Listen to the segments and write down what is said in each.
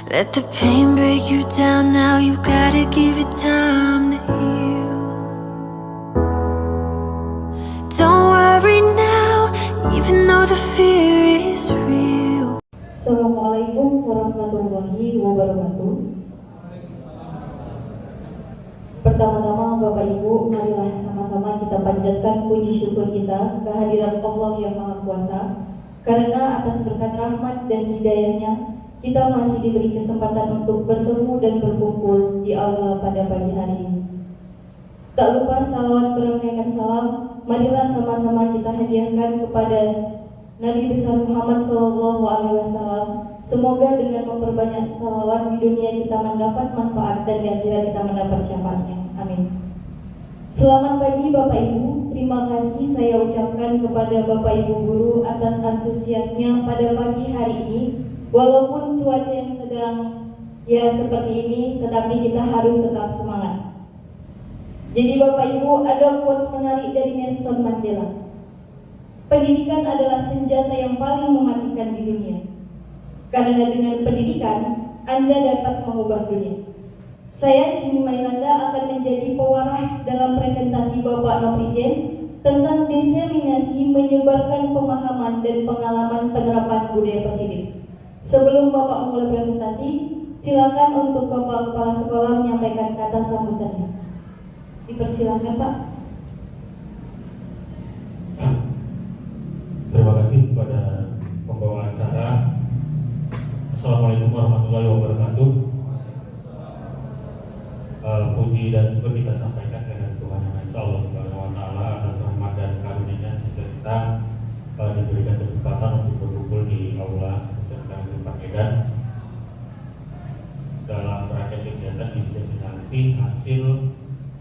Let the pain break you down now, you gotta give it time to heal. Don't worry now, even though the fear is real. Assalamualaikum warahmatullahi wabarakatuh. Pertama-tama Bapak Ibu, marilah sama-sama kita panjatkan puji syukur kita kehadirat Allah yang Maha Kuasa, karena atas berkat rahmat dan hidayahnya kita masih diberi kesempatan untuk bertemu dan berkumpul di aula pada pagi hari ini. Tak lupa salawat berangkaikan salam, marilah sama-sama kita hadiahkan kepada Nabi besar Muhammad SAW. Semoga dengan memperbanyak salawat di dunia kita mendapat manfaat dan di akhirat kita mendapat syafaatnya. Amin. Selamat pagi Bapak Ibu, terima kasih saya ucapkan kepada Bapak Ibu guru atas antusiasnya pada pagi hari ini. Walaupun cuaca yang sedang seperti ini, tetapi kita harus tetap semangat. Jadi Bapak Ibu, ada quotes menarik dari Nelson Mandela. Pendidikan adalah senjata yang paling mematikan di dunia. Karena dengan pendidikan, Anda dapat mengubah dunia. Saya, Jimmy Mailanda, akan menjadi pewadah dalam presentasi Bapak Noprijen tentang diseminasi menyebarkan pemahaman dan pengalaman penerapan budaya positif. Sebelum Bapak memulai presentasi, silakan untuk Bapak Kepala Sekolah menyampaikan kata sambutannya. Dipersilakan Pak. Terima kasih kepada pembawa acara. Assalamualaikum warahmatullahi wabarakatuh. Puji dan syukur kita sampaikan kepada Tuhan Yang Maha Esa, Allah Subhanahu Wa Taala, atas rahmat dan karunia-Nya sehingga kita diberikan kesempatan untuk berkumpul di aula SMK Negeri Medan dalam rangka kegiatan diseminasi hasil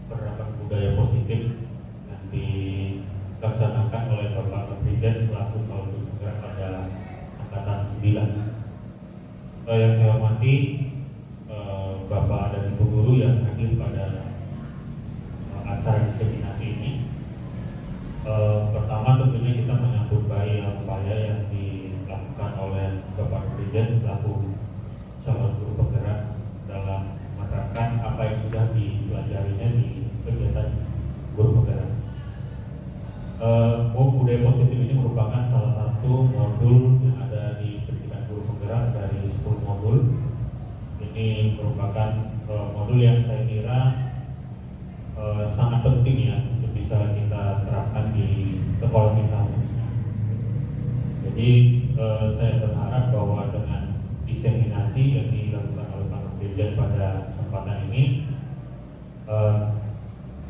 penerapan budaya positif yang dilaksanakan oleh Bapak Presiden selaku Kepala Penggerak pada angkatan 9. Yang saya hormati Bapak dan Ibu guru yang hadir pada acara diseminasi ini. Pertama tentunya kita menyambut baik upaya yang dilakukan oleh Bapak Presiden selaku calon guru penggerak dalam menerapkan apa yang sudah dipelajarinya di kegiatan guru penggerak. Budaya positif ini merupakan salah satu modul yang ada di pendidikan guru penggerak dari 10 modul. Ini merupakan modul yang saya kira sangat penting ya untuk bisa kita terapkan di sekolah kita. Jadi saya berharap bahwa dengan diseminasi yang dilakukan oleh Pak Presiden pada kesempatan ini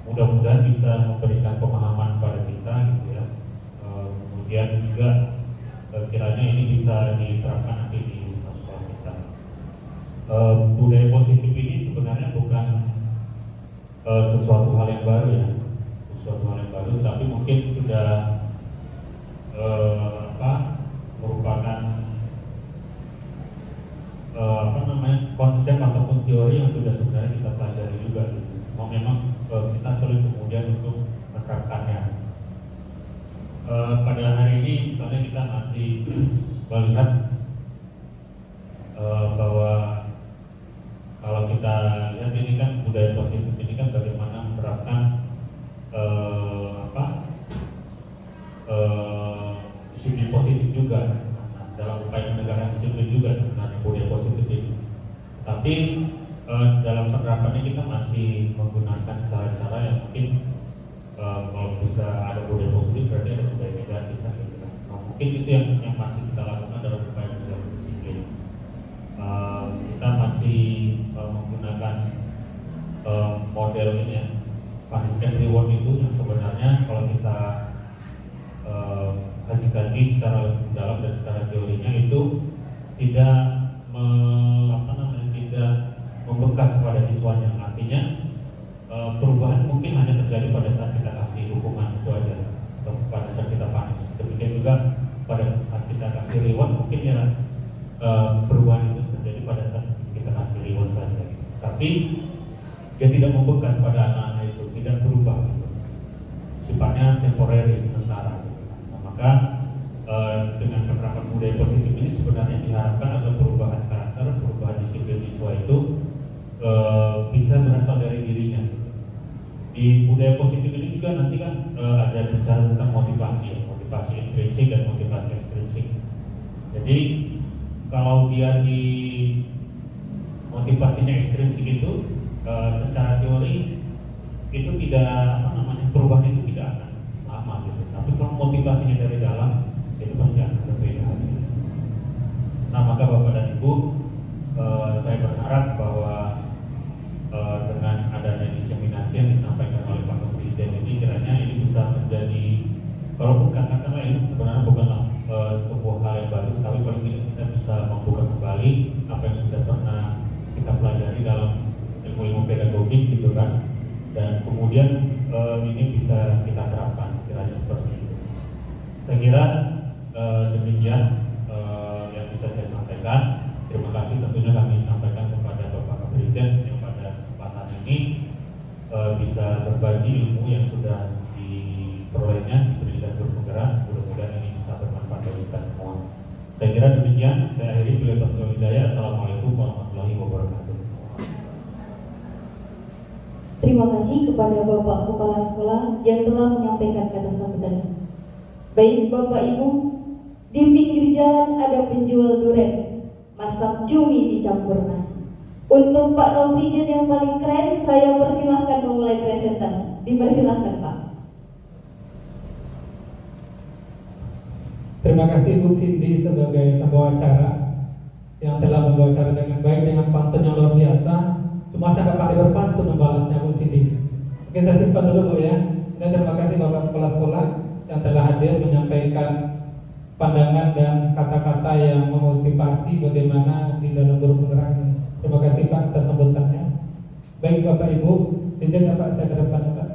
mudah-mudahan bisa memberikan pemahaman pada kita gitu ya. Kemudian juga kiranya ini bisa diterapkan nanti di sekolah kita. Budaya positif ini sebenarnya bukan sesuatu hal yang baru ya, tapi mungkin sudah merupakan konsep ataupun teori yang sudah sebenarnya kita pelajari juga. Memang kita sulit kemudian untuk menerapkannya. Pada hari ini misalnya kita masih melihat bahwa kalau kita lihat ini kan budaya positif ini kan bagaimana menerapkan disiplin positif juga. Dalam upaya penegakan disiplin juga sebenarnya budaya positif ini. Tapi dalam penerapannya kita masih menggunakan cara-cara yang mungkin kalau bisa ada budaya positif berarti ada budaya negatif kan gitu. Nah, mungkin itu yang masih kita lakukan dalam upaya penegakan disiplin. Kita masih menggunakan model ini ya, punishment reward itu yang sebenarnya kalau kita kaji-kaji secara dalam dan secara teorinya itu tidak tidak membekas pada siswanya. Artinya perubahan mungkin hanya terjadi pada saat kita kasih hukuman itu aja, atau pada saat kita punish. Demikian juga pada saat kita kasih reward mungkin ya perubahan itu terjadi pada saat kita kasih reward saja. Tapi dia tidak membekas pada anak-anak itu, tidak berubah gitu. Sifatnya temporary, sementara gitu. Nah, maka dengan penerapan budaya positif ini sebenarnya diharapkan ada perubahan karakter, perubahan disiplin budaya positif ini juga nanti kan ada bicara tentang motivasi ya, motivasi intrinsik dan motivasi ekstrinsik. Jadi kalau dia di motivasinya ekstrinsik itu secara teori itu tidak perubahan itu tidak akan lama gitu. Tapi kalau motivasinya dari dalam itu pasti akan berbeda hasilnya. Nah maka Bapak dan Ibu, saya berharap bahwa dengan adanya diseminasi yang disampaikan oleh Pak Presiden ini kiranya ini bisa menjadi, kalau bukan katakanlah ini sebenarnya bukanlah sebuah hal yang baru, tapi paling tidak kita bisa membuka kembali apa yang sudah pernah kita pelajari dalam ilmu-ilmu pedagogik gitu kan, dan kemudian ini bisa kita terapkan kiranya seperti itu. Saya kira demikian yang bisa saya sampaikan. Terima kasih tentunya kami sampaikan kepada Bapak Presiden yang pada kesempatan ini bisa berbagi ilmu yang sudah diperolehnya di pendidikan guru penggerak. Mudah-mudahan ini bisa bermanfaat bagi kita semua. Saya kira demikian. Saya akhiri beliau Dr. Hidayah. Assalamualaikum warahmatullahi wabarakatuh. Terima kasih kepada Bapak Kepala Sekolah yang telah menyampaikan kata sambutan. Baik Bapak Ibu, di pinggir jalan ada penjual durian, masak cumi dicampur nasi. Untuk Pak Robrijen yang paling keren, saya persilahkan memulai presentasi. Dipersilahkan Pak. Terima kasih Bu Cindy sebagai pembawa acara yang telah membawa acara dengan baik, dengan pantun yang luar biasa. Cuma saya nggak pakai berpantun membalasnya Bu Cindy. Oke, saya simpan dulu Bu ya. Dan terima kasih Bapak Kepala Sekolah yang telah hadir menyampaikan pandangan dan kata-kata yang memotivasi bagaimana di dalam guru penggerak ini. Terima kasih Pak atas sambutannya. Baik Bapak Ibu, izin Bapak saya ke depan Pak.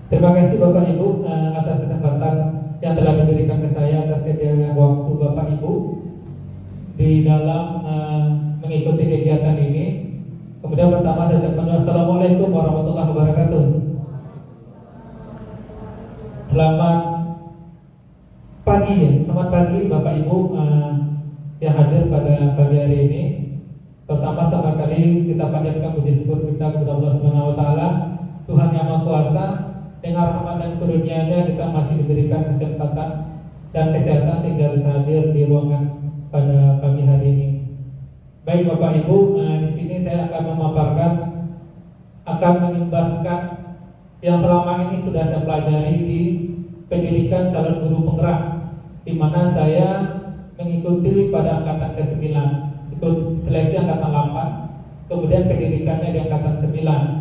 Terima kasih Bapak Ibu atas kesempatan yang telah diberikan ke saya, atas kehadiran waktu Bapak Ibu di dalam mengikuti kegiatan ini. Kemudian pertama saya ucapkan Assalamualaikum warahmatullahi wabarakatuh. Selamat pagi ya, selamat pagi Bapak Ibu yang hadir pada pagi hari ini. Pertama sama kali kita panjatkan puji syukur kita kepada Allah Subhanahu wa taala, Tuhan yang Maha Kuasa. Dengan rahmat dan karunia-Nya kita masih diberikan kesempatan dan kesehatan sehingga bisa hadir di ruangan pada pagi hari ini. Baik Bapak Ibu, di sini saya akan memaparkan, akan mengimbaskan yang selama ini sudah saya pelajari di pendidikan calon guru penggerak, di mana saya mengikuti pada angkatan ke-9, ikut seleksi angkatan 8, kemudian pendidikannya di angkatan 9.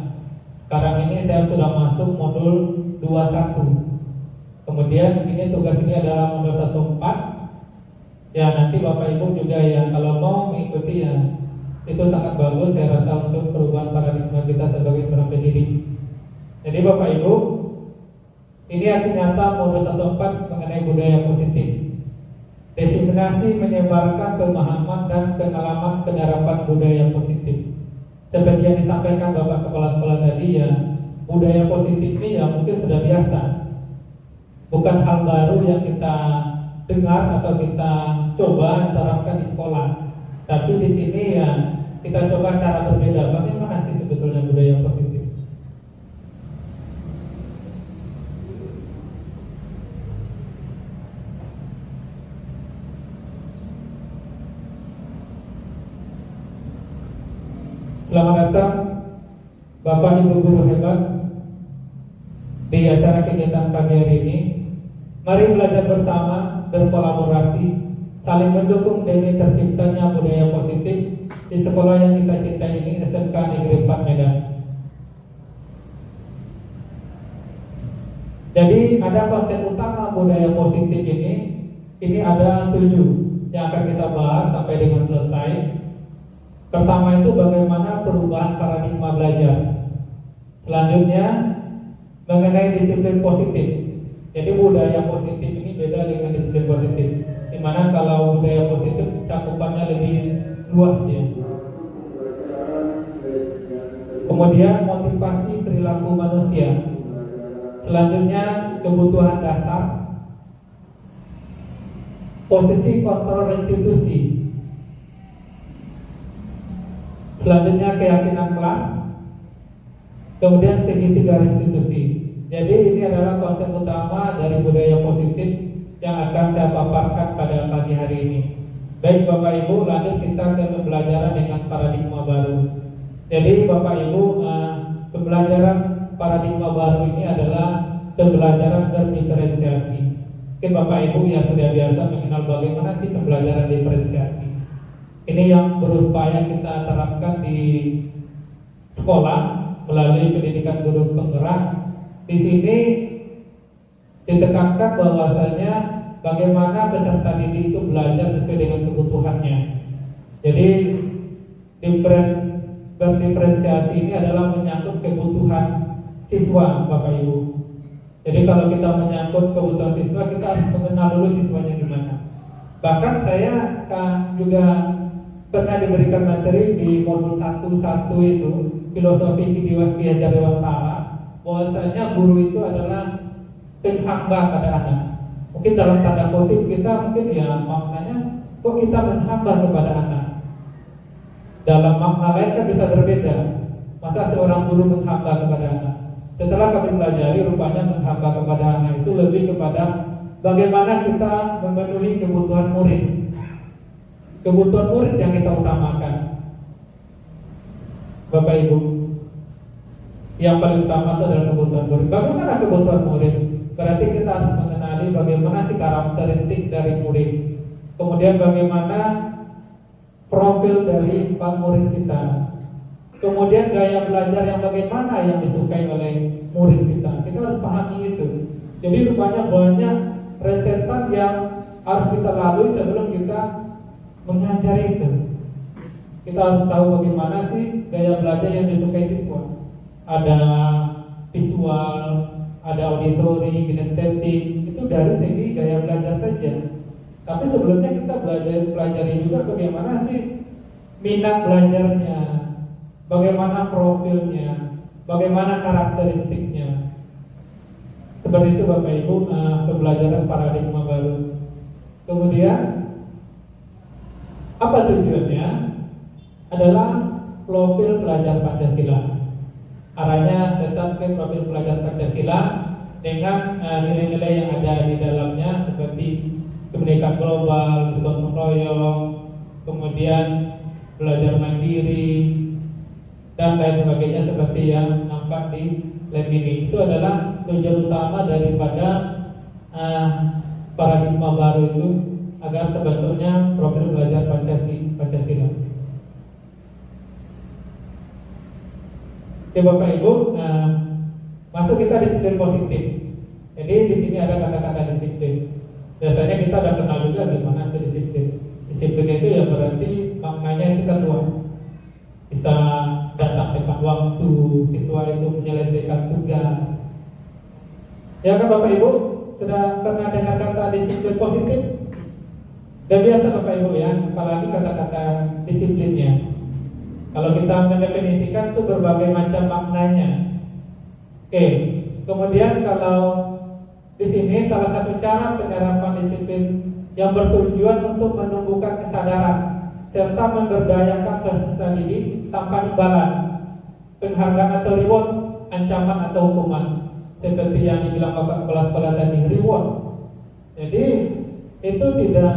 Sekarang ini saya sudah masuk modul 21. Kemudian ini tugas ini adalah modul 14. Ya nanti Bapak Ibu juga yang kalau mau mengikuti ya itu sangat bagus saya rasa untuk perubahan paradigma kita sebagai seorang pendidik. Jadi Bapak Ibu, ini hasil nyata modul 14 mengenai budaya positif. Diseminasi menyebarkan pemahaman dan pengalaman penerapan budaya positif. Seperti yang disampaikan Bapak Kepala Sekolah tadi ya, budaya positif ini ya mungkin sudah biasa. Bukan hal baru yang kita dengar atau kita coba terapkan di sekolah. Tapi di sini ya kita coba cara berbeda. Bagaimana sih sebetulnya budaya positif? Selamat datang Bapak Ibu guru hebat di acara kegiatan pagi hari ini. Mari belajar bersama, berkolaborasi, saling mendukung demi terciptanya budaya positif di sekolah yang kita cintai ini, SMK Negeri 4 Medan. Jadi ada konsep utama budaya positif ini ada 7 yang akan kita bahas sampai dengan selesai. Pertama itu bagaimana perubahan paradigma belajar. Selanjutnya mengenai disiplin positif. Jadi budaya positif ini beda dengan disiplin positif. Dimana kalau budaya positif cakupannya lebih luas ya. Kemudian motivasi perilaku manusia. Selanjutnya kebutuhan dasar. Posisi kontrol institusi. selanjutnya keyakinan kelas, kemudian segitiga restitusi. Jadi ini adalah konsep utama dari budaya positif yang akan saya paparkan pada pagi hari ini. Baik Bapak Ibu, lanjut kita ke pembelajaran dengan paradigma baru. Jadi Bapak Ibu, pembelajaran paradigma baru ini adalah pembelajaran berdiferensiasi. Mungkin Bapak Ibu yang sudah biasa mengenal bagaimana sih pembelajaran diferensiasi. Ini yang berupaya kita terapkan di sekolah melalui pendidikan guru penggerak. Di sini ditekankan bahwasanya bagaimana peserta didik itu belajar sesuai dengan kebutuhannya. Jadi berdiferensiasi ini adalah menyangkut kebutuhan siswa, Bapak Ibu. Jadi kalau kita menyangkut kebutuhan siswa, kita harus mengenal dulu siswanya gimana. Bahkan saya juga pernah diberikan materi di modul 1 itu filosofi Ki Hajar Dewantara, bahwasanya guru itu adalah penghamba pada anak. Mungkin dalam tanda kutip kita mungkin ya maknanya kok kita menghamba kepada anak. Dalam makna lain kan bisa berbeda. Masa seorang guru menghamba kepada anak? Setelah kami pelajari, rupanya menghamba kepada anak itu lebih kepada bagaimana kita memenuhi kebutuhan murid. Kebutuhan murid yang kita utamakan, Bapak Ibu. Yang paling utama itu adalah kebutuhan murid. Bagaimana kebutuhan murid? Berarti kita harus mengenali bagaimana sih karakteristik dari murid. Kemudian bagaimana profil dari murid kita. Kemudian gaya belajar yang bagaimana yang disukai oleh murid kita. Kita harus pahami itu. Jadi rupanya banyak rentetan yang harus kita lalui sebelum kita mengajar itu. Kita harus tahu bagaimana sih gaya belajar yang disukai siswa. Ada visual, ada auditori, kinestetik, itu dari segi gaya belajar saja. Tapi sebelumnya kita pelajari juga bagaimana sih minat belajarnya, bagaimana profilnya, bagaimana karakteristiknya. Seperti itu Bapak Ibu, pembelajaran paradigma baru. Kemudian apa tujuannya? Adalah profil pelajar Pancasila. Arahnya tetap ke profil pelajar Pancasila dengan nilai-nilai yang ada di dalamnya seperti kebinekaan global, gotong royong, kemudian belajar mandiri dan lain sebagainya seperti yang nampak di lab ini. Itu adalah tujuan utama daripada paradigma baru itu agar terbentuknya profil belajar Pancasila. Oke Bapak Ibu, masuk kita disiplin positif. Jadi di sini ada kata-kata disiplin. Biasanya kita udah kenal juga gimana itu disiplin. Disiplin itu ya berarti maknanya itu kan luas. Bisa datang tepat waktu, siswa itu menyelesaikan tugas. Ya kan Bapak Ibu, sudah pernah dengar kata disiplin positif? Dan biasa Bapak Ibu ya, apalagi kata-kata disiplinnya. Kalau kita mendefinisikan itu berbagai macam maknanya. Oke, kemudian kalau di sini salah satu cara penerapan disiplin yang bertujuan untuk menumbuhkan kesadaran serta memberdayakan peserta didik tanpa imbalan, penghargaan atau reward, ancaman atau hukuman, seperti yang dibilang Bapak Kepala Sekolah tadi, reward. Jadi itu tidak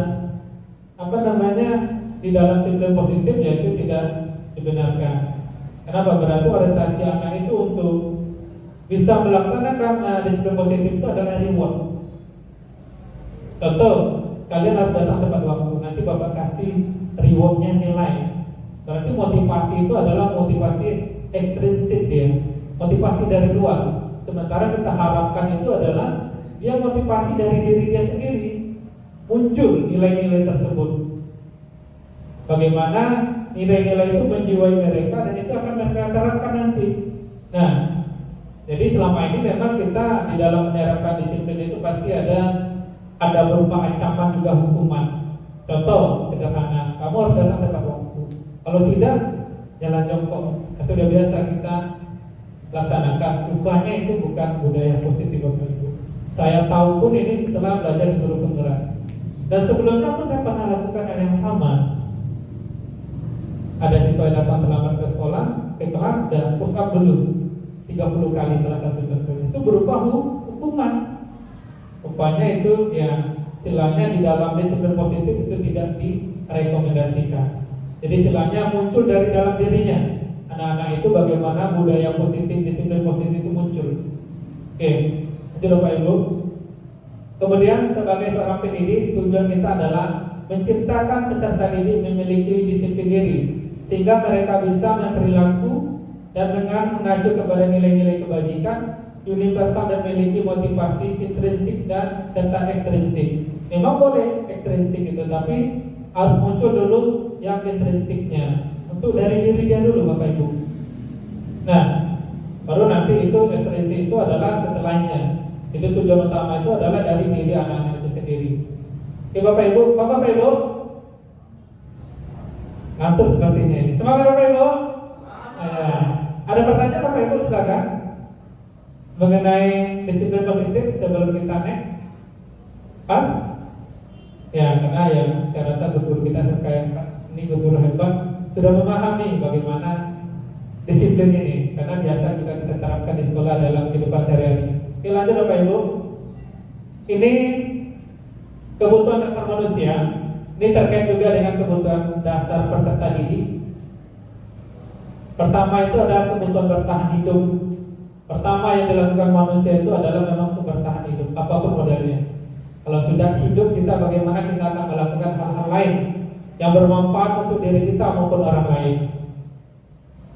di dalam disiplin positif yaitu tidak dibenarkan. Kenapa? Berarti orientasi anak itu untuk bisa melaksanakan disiplin positif itu adalah reward. Contoh, kalian harus datang tepat waktu. Nanti Bapak kasih rewardnya nilai. Berarti motivasi itu adalah motivasi ekstrinsik dia, motivasi dari luar. Sementara kita harapkan itu adalah dia motivasi dari diri dia sendiri, muncul nilai-nilai tersebut. Bagaimana nilai-nilai itu menjiwai mereka dan itu akan mereka terapkan nanti. Nah, jadi selama ini memang kita di dalam menerapkan disiplin itu pasti ada berupa ancaman juga hukuman. Contoh sederhana, kamu harus datang tepat waktu. Kalau tidak, jalan jongkok. Itu sudah biasa kita laksanakan. Rupanya itu bukan budaya positif Bapak Ibu. Saya tahu pun ini setelah belajar di guru penggerak. Dan sebelumnya pun saya pernah lakukan hal yang sama. Ada siswa yang datang terlambat ke sekolah, ke kelas, dan push up dulu 30 kali salah satu contohnya. Itu berupa hukuman. Rupanya itu ya istilahnya di dalam disiplin positif itu tidak direkomendasikan. Jadi istilahnya muncul dari dalam dirinya. Anak-anak itu bagaimana budaya positif, disiplin positif itu muncul. Oke, itu Bapak Ibu. Kemudian sebagai seorang pendidik, tujuan kita adalah menciptakan peserta didik memiliki disiplin diri, sehingga mereka bisa berperilaku dan dengan mengacu kepada nilai-nilai kebajikan universal dan memiliki motivasi intrinsik dan serta ekstrinsik. Memang boleh ekstrinsik itu, tapi harus muncul dulu yang intrinsiknya, untuk dari diri dia dulu Bapak Ibu. Nah, baru nanti itu ekstrinsik itu adalah setelahnya. Itu tujuan utama itu adalah dari diri anak-anak itu sendiri. Oke Bapak Ibu, Bapak Ibu, ngantuk sepertinya ini. Semangat Bapak Ibu. Ada pertanyaan Bapak Ibu, silakan mengenai disiplin positif sebelum kita next. Pas? Ya, karena ya saya rasa guru kita sekalian ini guru hebat sudah memahami bagaimana disiplin ini, karena biasa juga kita terapkan di sekolah dalam kehidupan sehari-hari. Oke, lanjut Bapak Ibu. Ini kebutuhan dasar manusia. Ini terkait juga dengan kebutuhan dasar peserta didik. Pertama itu adalah kebutuhan bertahan hidup. Pertama yang dilakukan manusia itu adalah memang untuk bertahan hidup, apapun modelnya. Kalau sudah hidup kita, bagaimana kita akan melakukan hal-hal lain yang bermanfaat untuk diri kita maupun orang lain.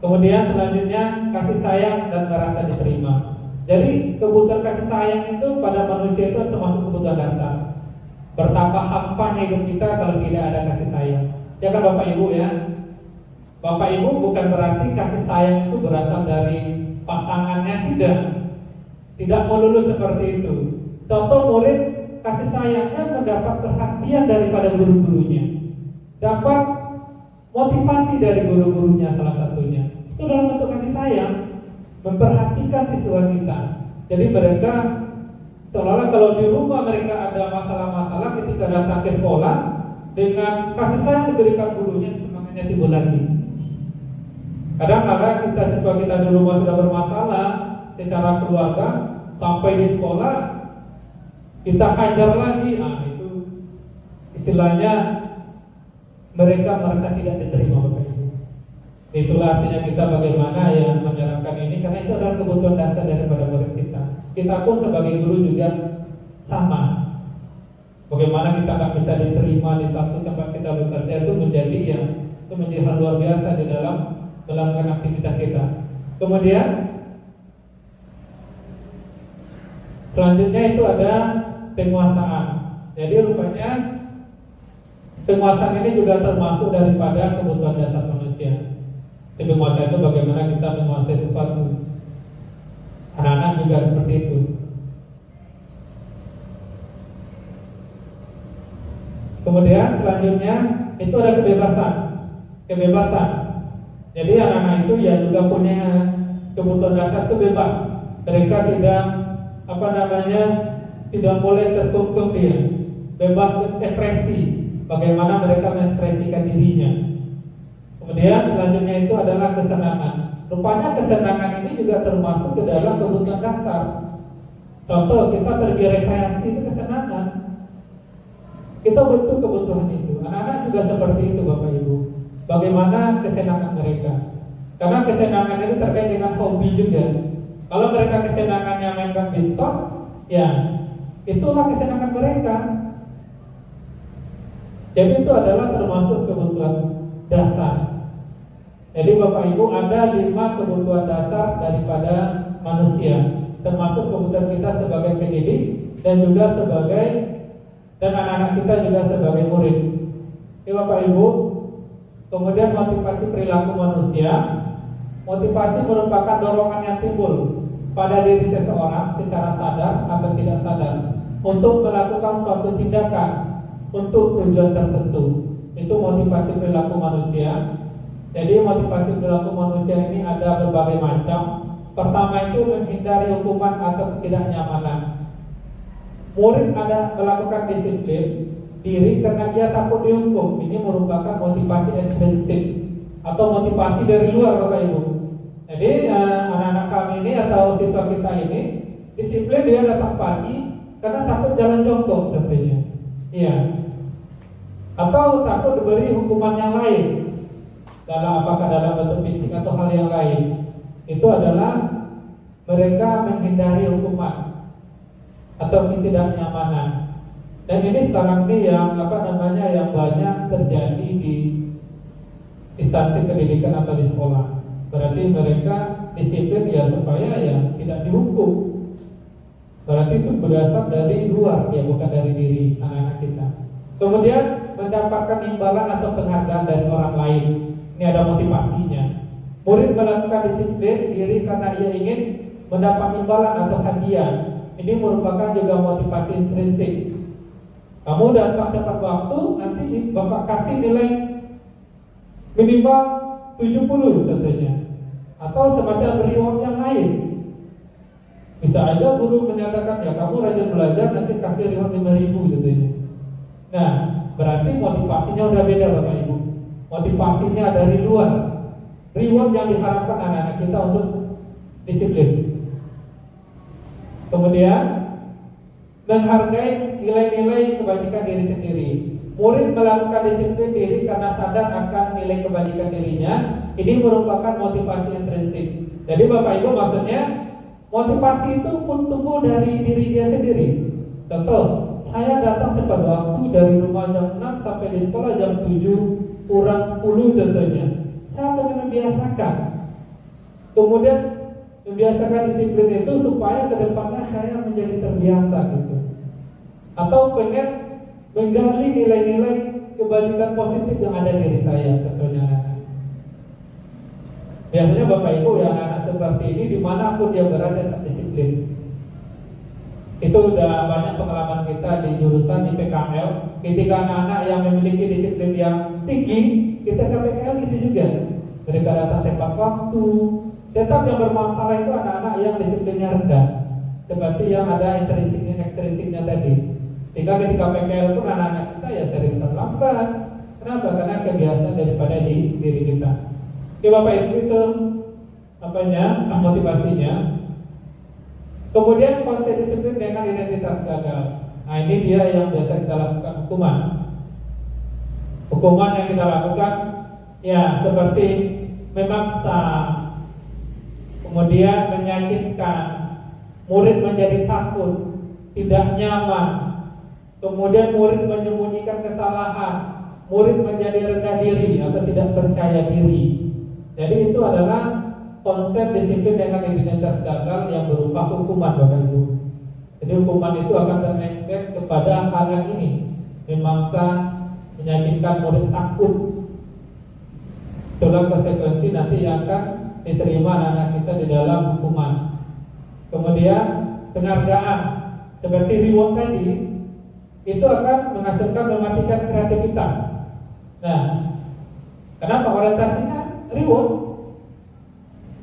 Kemudian selanjutnya kasih sayang dan merasa diterima. Jadi kebutuhan kasih sayang itu pada manusia itu termasuk kebutuhan dasar. Betapa hampa hidup kita kalau tidak ada kasih sayang. Ya kan Bapak Ibu ya. Bapak Ibu bukan berarti kasih sayang itu berasal dari pasangannya, tidak. Tidak melulu seperti itu. Contoh murid kasih sayangnya mendapat perhatian daripada guru-gurunya, dapat motivasi dari guru-gurunya salah satunya. Itu dalam bentuk kasih sayang, memperhatikan siswa kita. Jadi mereka seolah-olah kalau di rumah mereka ada masalah-masalah, ketika datang ke sekolah dengan kasih sayang diberikan gurunya, semangatnya timbul lagi. Kadang-kadang kita siswa kita di rumah sudah bermasalah secara keluarga, sampai di sekolah kita hajar lagi, itu istilahnya mereka merasa tidak diterima Bapak Ibu. Itulah artinya kita bagaimana yang menerapkan ini, karena itu adalah kebutuhan dasar daripada murid kita. Kita pun sebagai guru juga sama. Bagaimana kita akan bisa diterima di satu tempat kita bekerja itu menjadi hal luar biasa di dalam melakukan aktivitas kita. Kemudian selanjutnya itu ada penguasaan. Jadi rupanya penguasaan ini juga termasuk daripada kebutuhan dasar manusia. Penguasaan itu bagaimana kita menguasai sesuatu. Anak-anak juga seperti itu. Kemudian selanjutnya itu ada kebebasan. Jadi anak-anak itu ya juga punya kebutuhan dasar itu bebas. Mereka tidak boleh terkungkung dia. Bebas berekspresi. Bagaimana mereka mengekspresikan dirinya. Kemudian selanjutnya itu adalah kesenangan. Rupanya kesenangan ini juga termasuk ke dalam kebutuhan dasar. Contoh kita pergi rekreasi itu kesenangan. Kita butuh kebutuhan itu. Anak-anak juga seperti itu Bapak Ibu. Bagaimana kesenangan mereka? Karena kesenangan itu terkait dengan hobi juga. Kalau mereka kesenangannya main badminton, ya itulah kesenangan mereka. Jadi itu adalah termasuk kebutuhan dasar. Jadi Bapak Ibu ada 5 kebutuhan dasar daripada manusia, termasuk kebutuhan kita sebagai pendidik dan juga dan anak-anak kita juga sebagai murid. Oke Bapak Ibu. Kemudian motivasi perilaku manusia. Motivasi merupakan dorongan yang timbul pada diri seseorang secara sadar atau tidak sadar untuk melakukan suatu tindakan untuk tujuan tertentu. Itu motivasi perilaku manusia. Jadi motivasi perilaku manusia ini ada berbagai macam. Pertama itu menghindari hukuman atau ketidaknyamanan. Murid ada melakukan disiplin diri karena dia takut dihukum. Ini merupakan motivasi ekstrinsik. atau motivasi dari luar Bapak Ibu. Jadi anak-anak kami ini atau siswa kita ini disiplin, dia datang pagi karena takut jalan jongkok tentunya. Iya. Atau takut diberi hukuman yang lain, apakah dalam bentuk fisik atau hal yang lain. Itu adalah mereka menghindari hukuman atau ketidaknyamanan. Dan ini sekarang ini yang yang banyak terjadi di instansi pendidikan atau di sekolah. Berarti mereka disiplin ya supaya ya tidak dihukum. Berarti itu berasal dari luar ya, bukan dari diri anak-anak kita. Kemudian mendapatkan imbalan atau penghargaan dari orang lain. Ini ada motivasinya. Murid melakukan disiplin diri karena ia ingin mendapat imbalan atau hadiah. Ini merupakan juga motivasi intrinsik. Kamu datang tepat waktu, nanti Bapak kasih nilai minimal 70 tentunya, atau semacam reward yang lain. Bisa aja guru menyatakan ya kamu rajin belajar, nanti kasih reward 5.000 tentunya. Nah, berarti motivasinya udah beda Bapak Ibu. Motivasinya dari luar. Reward yang diharapkan anak-anak kita untuk disiplin. Kemudian menghargai nilai-nilai kebajikan diri sendiri. Murid melakukan disiplin diri karena sadar akan nilai kebajikan dirinya. Ini merupakan motivasi intrinsik. Jadi Bapak Ibu, maksudnya motivasi itu pun tumbuh dari diri dia sendiri. Contoh, saya datang tepat waktu dari rumah jam 6 sampai di sekolah jam 7 kurang 10 contohnya. Saya pengen membiasakan. Kemudian membiasakan disiplin itu supaya kedepannya saya menjadi terbiasa gitu. Atau pengen menggali nilai-nilai kebajikan positif yang ada di diri saya contohnya. Biasanya Bapak Ibu ya, anak-anak seperti ini dimanapun dia berada tetap disiplin. Itu udah banyak pengalaman kita di jurusan IPKL. Ketika anak-anak yang memiliki disiplin yang tinggi, kita ke PKL gitu juga. Mereka datang tepat waktu. Tetap yang bermasalah itu anak-anak yang disiplinnya rendah, seperti yang ada intrinsiknya, ekstrinsiknya tadi. Sehingga ketika PKL pun anak-anak kita ya sering terlambat. Kenapa? Karena kebiasaan daripada di diri kita. Oke Bapak Ibu, itu motivasinya. Kemudian konsep disiplin dengan identitas gagal. Nah ini dia yang biasa kita lakukan, hukuman. Hukuman yang kita lakukan ya seperti memaksa, kemudian menyakitkan, murid menjadi takut, tidak nyaman, kemudian murid menyembunyikan kesalahan, murid menjadi rendah diri atau tidak percaya diri. Jadi itu adalah konsep disiplin dengan identitas gagal yang berupa hukuman Bapak Ibu. Jadi hukuman itu akan berefek kepada hal yang ini, memaksa, menyakitkan, murid takut. Itulah konsekuensi nanti yang akan diterima anak-anak kita di dalam hukuman. Kemudian penghargaan seperti reward tadi itu akan menghasilkan, mematikan kreativitas. Nah, kenapa orientasinya reward?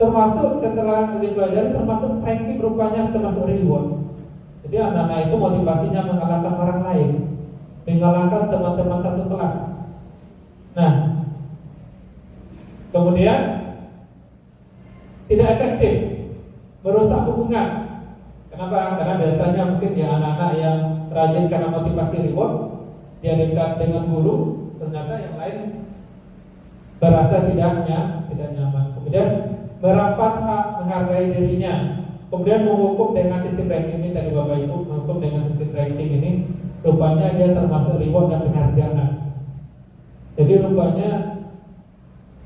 Termasuk setelah dipelajari, termasuk ranking rupanya termasuk reward. Jadi anak-anak itu motivasinya mengalahkan orang lain, mengalahkan teman-teman satu kelas. Nah, kemudian tidak efektif, merusak hubungan. Kenapa? Karena biasanya mungkin ya anak-anak yang rajin karena motivasi reward, dia dekat dengan guru, ternyata yang lain berasa tidak nyaman. Kemudian merampas hak menghargai dirinya. Kemudian menghukum dengan sistem ranking ini tadi Bapak Ibu, menghukum dengan sistem ranking ini rupanya dia termasuk reward dan penghargaan. Jadi rupanya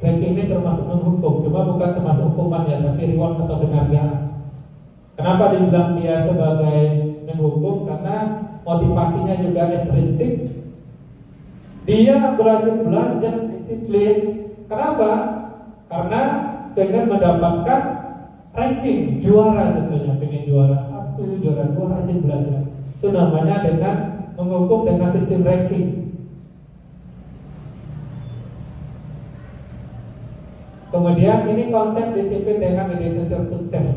ranking ini termasuk menghukum, cuma bukan termasuk hukuman ya, tapi reward atau penghargaan. Kenapa dibilang dia sebagai menghukum? Karena motivasinya juga ekstrinsik. Dia belajar disiplin. Kenapa? Karena dengan mendapatkan ranking juara tentunya, pengen juara 1, juara 2, rajin belajar. Itu namanya dengan menghukum dengan sistem ranking. Kemudian ini konsep disiplin dengan identitas sukses.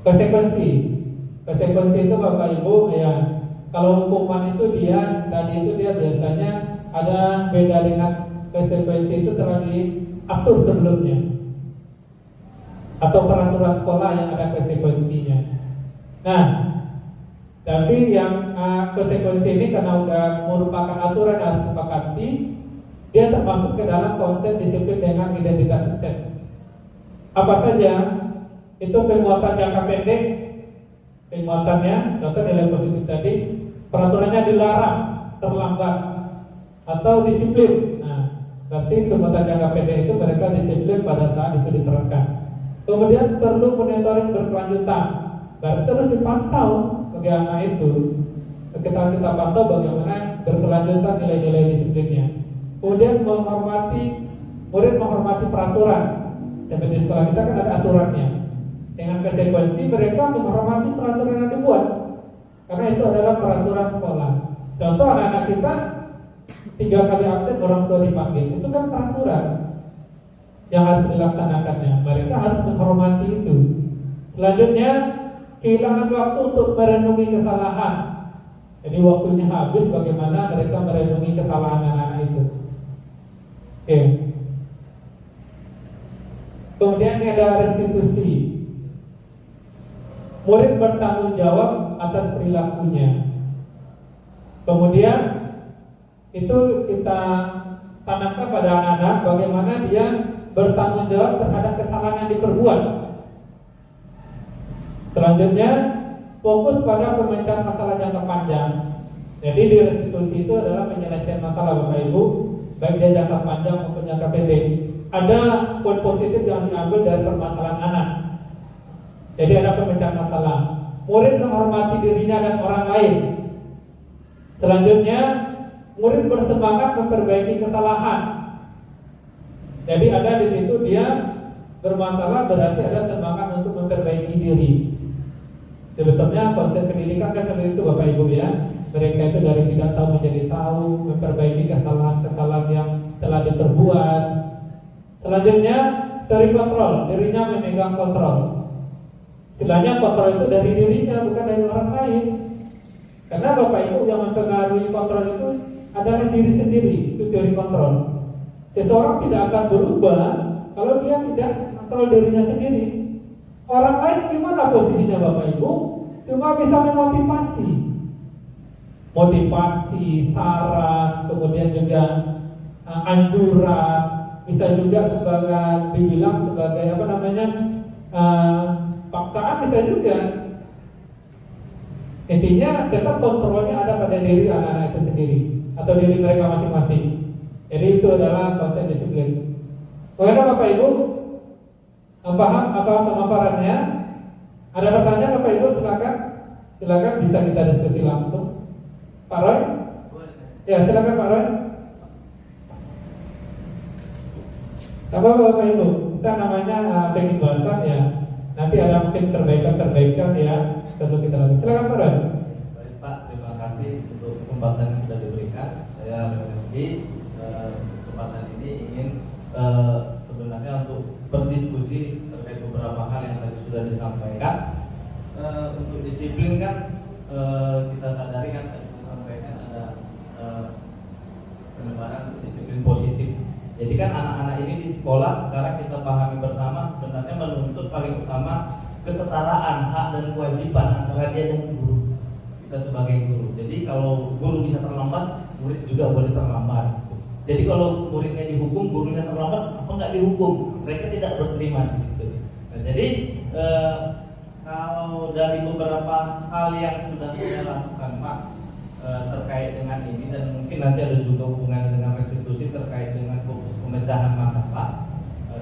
Konsekuensi itu Bapak Ibu ya, kalau hukuman itu dia biasanya ada beda dengan konsekuensi itu telah diatur sebelumnya, atau peraturan sekolah yang ada konsekuensinya. Nah, tapi yang konsekuensi ini karena sudah merupakan aturan yang harus disepakati, dia termasuk ke dalam konsep disiplin dengan identitas sukses. Apa saja? Itu penguatan jangka pendek, penguatannya, contoh nilai positif tadi, peraturannya dilarang, terlambat, atau disiplin. Nah, berarti penguatan jangka pendek itu mereka disiplin pada saat itu diterapkan. Kemudian perlu monitoring berkelanjutan, berarti terus dipantau bagi anak itu. Kita pantau bagaimana berkelanjutan nilai-nilai disiplinnya. Kemudian murid menghormati peraturan. Seperti di sekolah kita kan ada aturannya. Dengan konsekuensi mereka menghormati peraturan yang dibuat, karena itu adalah peraturan sekolah. Contoh anak-anak kita 3 kali absen orang tua dipanggil, itu kan peraturan yang harus dilaksanakannya. Mereka harus menghormati itu. Selanjutnya, kehilangan waktu untuk merenungi kesalahan. Jadi waktunya habis, bagaimana mereka merenungi kesalahan anak-anak itu. Oke. Kemudian ini ada restitusi. Murid bertanggung jawab atas perilakunya. Kemudian itu kita tanamkan pada anak-anak bagaimana dia bertanggung jawab terhadap kesalahan yang diperbuat. Selanjutnya, fokus pada pemecahan masalah jangka panjang. Jadi di restitusi itu adalah penyelesaian masalah Bapak Ibu, baik dia jangka panjang maupun jangka pendek. Ada poin positif yang diambil dari permasalahan anak. Jadi ada pemecahan masalah. Murid menghormati dirinya dan orang lain. Selanjutnya, murid bersemangat memperbaiki kesalahan. Jadi ada di situ dia bermasalah, berarti ada semangat untuk memperbaiki diri. Sebetulnya konsep pendidikan kan seperti itu Bapak Ibu ya. Mereka itu dari tidak tahu menjadi tahu, memperbaiki kesalahan-kesalahan yang telah diperbuat. Selanjutnya, dari kontrol, dirinya memegang kontrol. Istilahnya kontrol itu dari dirinya, bukan dari orang lain. Karena Bapak Ibu yang mempengaruhi kontrol itu adalah diri sendiri, itu teori kontrol. Seseorang tidak akan berubah kalau dia tidak kontrol dirinya sendiri. Orang lain gimana posisinya Bapak Ibu? Cuma bisa memotivasi, motivasi, saran, kemudian juga anjuran, bisa juga sebagai dibilang sebagai apa namanya paksaan, bisa juga. Intinya tetap kontrolnya ada pada diri anak-anak itu sendiri atau diri mereka masing-masing. Jadi itu adalah konsep disiplin. Bagaimana Bapak Ibu? Paham apa pemaparannya? Ada pertanyaan Bapak Ibu? Silakan bisa kita diskusi langsung. Pak Roy? Ya silakan Pak Roy. Apa Bapak Ibu? Kita namanya teknik bahasan ya. Nanti ada mungkin perbaikan ya. Tentu kita lakukan. Silakan Pak Roy. Baik Pak, terima kasih untuk kesempatan yang sudah diberikan. Saya Reski. Kesempatan ini ingin sebenarnya untuk berdiskusi terkait beberapa hal yang tadi sudah disampaikan. Untuk disiplin kan kita sadari kan tadi disampaikan ada penyebaran disiplin positif. Jadi kan anak-anak ini di sekolah sekarang kita pahami bersama sebenarnya menuntut paling utama kesetaraan hak dan kewajiban antara dia dan guru. Kita sebagai guru. Jadi kalau guru bisa terlambat, murid juga boleh terlambat. Jadi kalau muridnya dihukum, gurunya terlambat, apa nggak dihukum? Mereka tidak berterima di situ. Nah, jadi kalau dari beberapa hal yang sudah saya lakukan Pak terkait dengan ini, dan mungkin nanti ada juga hubungan dengan restitusi terkait dengan fokus pemecahan masalah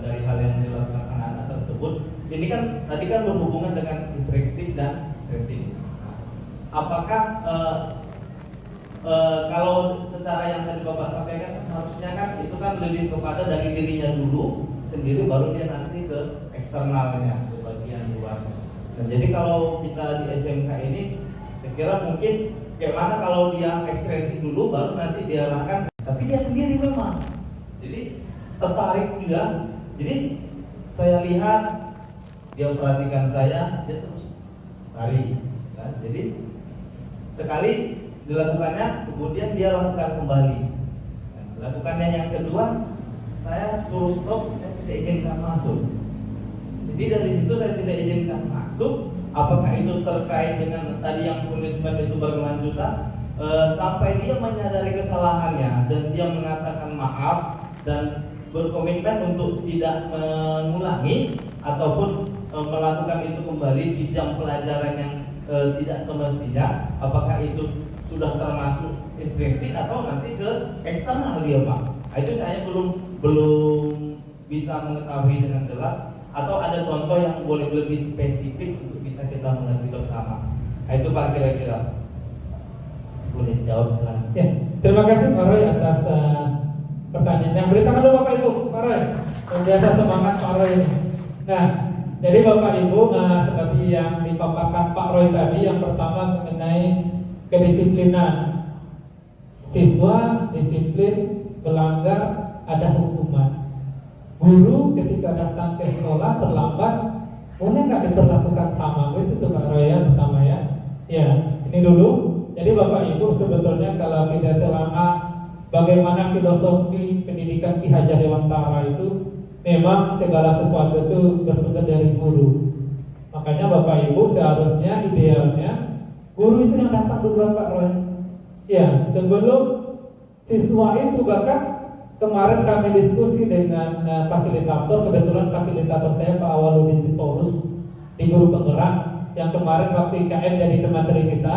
dari hal yang dilakukan anak-anak tersebut. Ini kan tadi kan berhubungan dengan intrinsik dan ekstrinsik. Apakah kalau secara yang tadi Bapak sampaikan harusnya kan itu kan lebih kepada dari dirinya dulu sendiri, baru dia nanti ke eksternalnya, ke bagian luarnya. Nah, jadi kalau kita di SMK ini, saya kira mungkin bagaimana kalau dia ekstrinsi dulu, baru nanti dia arahkan. Tapi dia sendiri memang, jadi tertarik juga. Jadi saya lihat dia perhatikan saya, dia terus lari. Nah, jadi sekali dilakukannya, kemudian dia lakukan kembali. Nah, Lakukannya yang kedua, saya suruh stop, saya tidak izinkan masuk. Jadi dari situ saya tidak izinkan masuk. Apakah itu terkait dengan tadi yang punishment itu berkelanjutan, sampai dia menyadari kesalahannya dan dia mengatakan maaf dan berkomitmen untuk tidak mengulangi ataupun melakukan itu kembali di jam pelajaran yang tidak semestinya. Apakah itu sudah termasuk instruksi atau nanti ke eksternal dia Pak? Itu saya belum bisa mengetahui dengan jelas. Atau ada contoh yang boleh lebih spesifik untuk bisa kita mengerti bersama. Itu Pak kira-kira. Boleh jawab silahkan. Ya, terima kasih Pak Roy atas pertanyaan. Yang beri tangan dulu Bapak Ibu, Pak Roy. Biasa semangat Pak Roy ini. Nah, jadi Bapak Ibu, seperti yang dipaparkan Pak Roy tadi, yang pertama mengenai kedisiplinan. Siswa disiplin, melanggar, ada hukuman. Guru ketika datang ke sekolah terlambat, boleh nggak diperlakukan sama? Itu tuh Pak Roy ya pertama ya. Ya, ini dulu. Jadi Bapak Ibu sebetulnya kalau kita selama bagaimana filosofi pendidikan Ki Hajar Dewantara itu, memang segala sesuatu itu bersumber dari guru. Makanya Bapak Ibu seharusnya idealnya guru itu yang datang duluan Pak Roy. Ya, sebelum siswa itu. Bahkan kemarin kami diskusi dengan fasilitator, kebetulan fasilitator saya Pak Awaludin Sitorus di Guru Penggerak, yang kemarin waktu IKM jadi teman dari kita.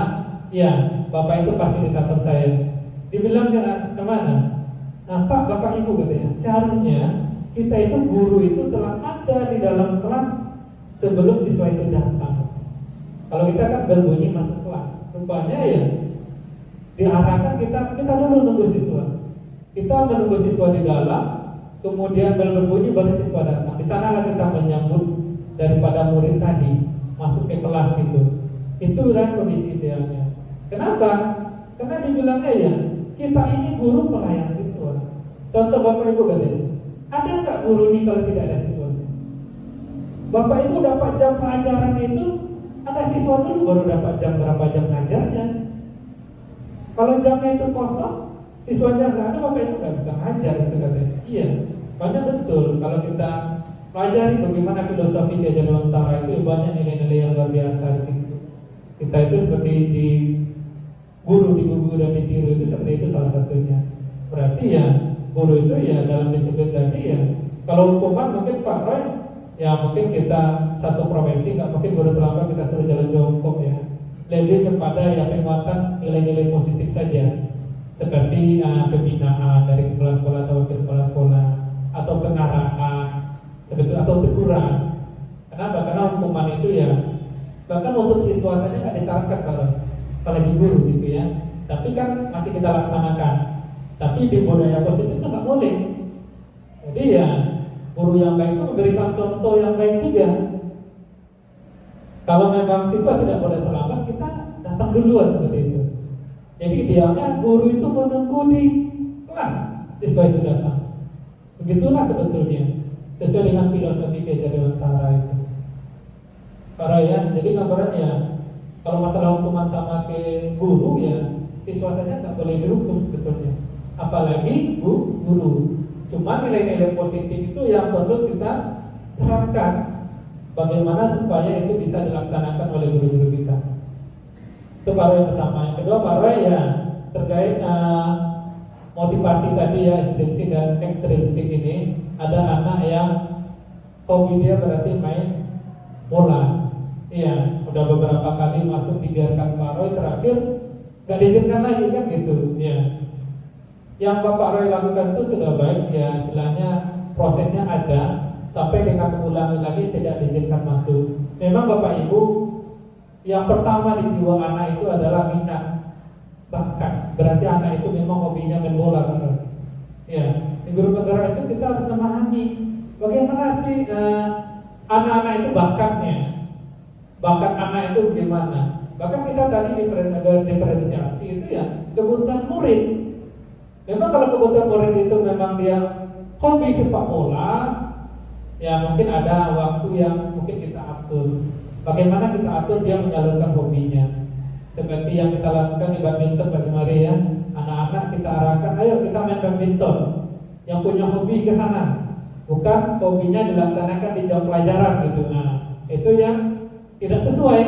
Ya, Bapak itu fasilitator saya. Dibilang kemana? Nah Pak, Bapak Ibu katanya, seharusnya kita itu guru itu telah ada di dalam kelas sebelum siswa itu datang. Kalau kita kan berbunyi masuk kelas, rupanya ya diarahkan kita dulu nunggu siswa. Kita menunggu siswa di dalam, kemudian berbunyi baru siswa datang. Di sanalah kita menyambut daripada murid tadi masuk ke kelas itu. Itu kan kondisi idealnya. Kenapa? Karena dibilangnya ya kita ini guru pelayan siswa. Contoh Bapak Ibu katanya, ada nggak guru ini kalau tidak ada siswa? Bapak Ibu dapat jam pelajaran itu, ada siswa dulu baru dapat jam berapa jam ngajarnya. Kalau jamnya itu kosong, siswanya nggak ada, Bapak Ibu nggak bisa ngajar itu katanya. Iya, banyak betul. Kalau kita pelajari bagaimana filosofi Ki Hajar Dewantara itu banyak nilai-nilai yang luar biasa di situ. Kita itu seperti di guru dan ditiru itu seperti itu salah satunya. Berarti ya guru itu ya dalam disiplin tadi ya. Kalau hukuman mungkin Pak Roy ya mungkin kita satu profesi nggak mungkin guru terlambat kita suruh jalan jongkok ya. Lebih kepada yang penguatan nilai-nilai positif saja. Seperti pembinaan dari kepala sekolah atau wakil kepala sekolah atau pengarahan seperti atau teguran. Kenapa? Karena hukuman itu ya bahkan untuk siswa saja nggak disarankan kalau apalagi guru gitu ya. Tapi kan masih kita laksanakan. Tapi di budaya positif itu nggak boleh. Jadi ya guru yang baik itu memberikan contoh yang baik juga. Kalau memang siswa tidak boleh terlambat, kita datang duluan seperti itu. Jadi idealnya guru itu menunggu di kelas siswa itu datang. Begitulah sebetulnya sesuai dengan filosofi Ki Hajar Dewantara itu. Para ya, jadi gambarannya kalau masalah hukuman sama ke guru ya siswa saja nggak boleh dihukum sebetulnya, apalagi guru. Cuma nilai-nilai positif itu yang perlu kita terapkan. Bagaimana supaya itu bisa dilaksanakan oleh guru-guru kita. Itu Pak yang pertama. Yang kedua Pak ya terkait motivasi tadi ya intrinsik dan ekstrinsik ini. Ada anak yang hobi dia berarti main bola. Iya, udah beberapa kali masuk dibiarkan Pak Roy, terakhir gak diizinkan lagi kan gitu. Ya, yang Bapak Roy lakukan itu sudah baik ya, istilahnya prosesnya ada sampai dengan mengulangi lagi tidak diizinkan masuk. Memang Bapak Ibu yang pertama di jiwa anak itu adalah minat, bakat. Berarti anak itu memang hobinya main bola kan? Ya, di Guru Penggerak itu kita harus memahami bagaimana sih anak-anak itu bakatnya. Bakat anak itu gimana? Bahkan kita tadi diferensiasi itu ya kebutuhan murid. Memang kalau kebutuhan murid itu memang dia hobi sepak bola, ya mungkin ada waktu yang mungkin kita atur. Bagaimana kita atur dia menyalurkan hobinya? Seperti yang kita lakukan di badminton Pak Mari ya. Anak-anak kita arahkan, ayo kita main badminton, yang punya hobi ke sana, bukan hobinya dilaksanakan di jam pelajaran gitu. Nah, itu yang tidak sesuai.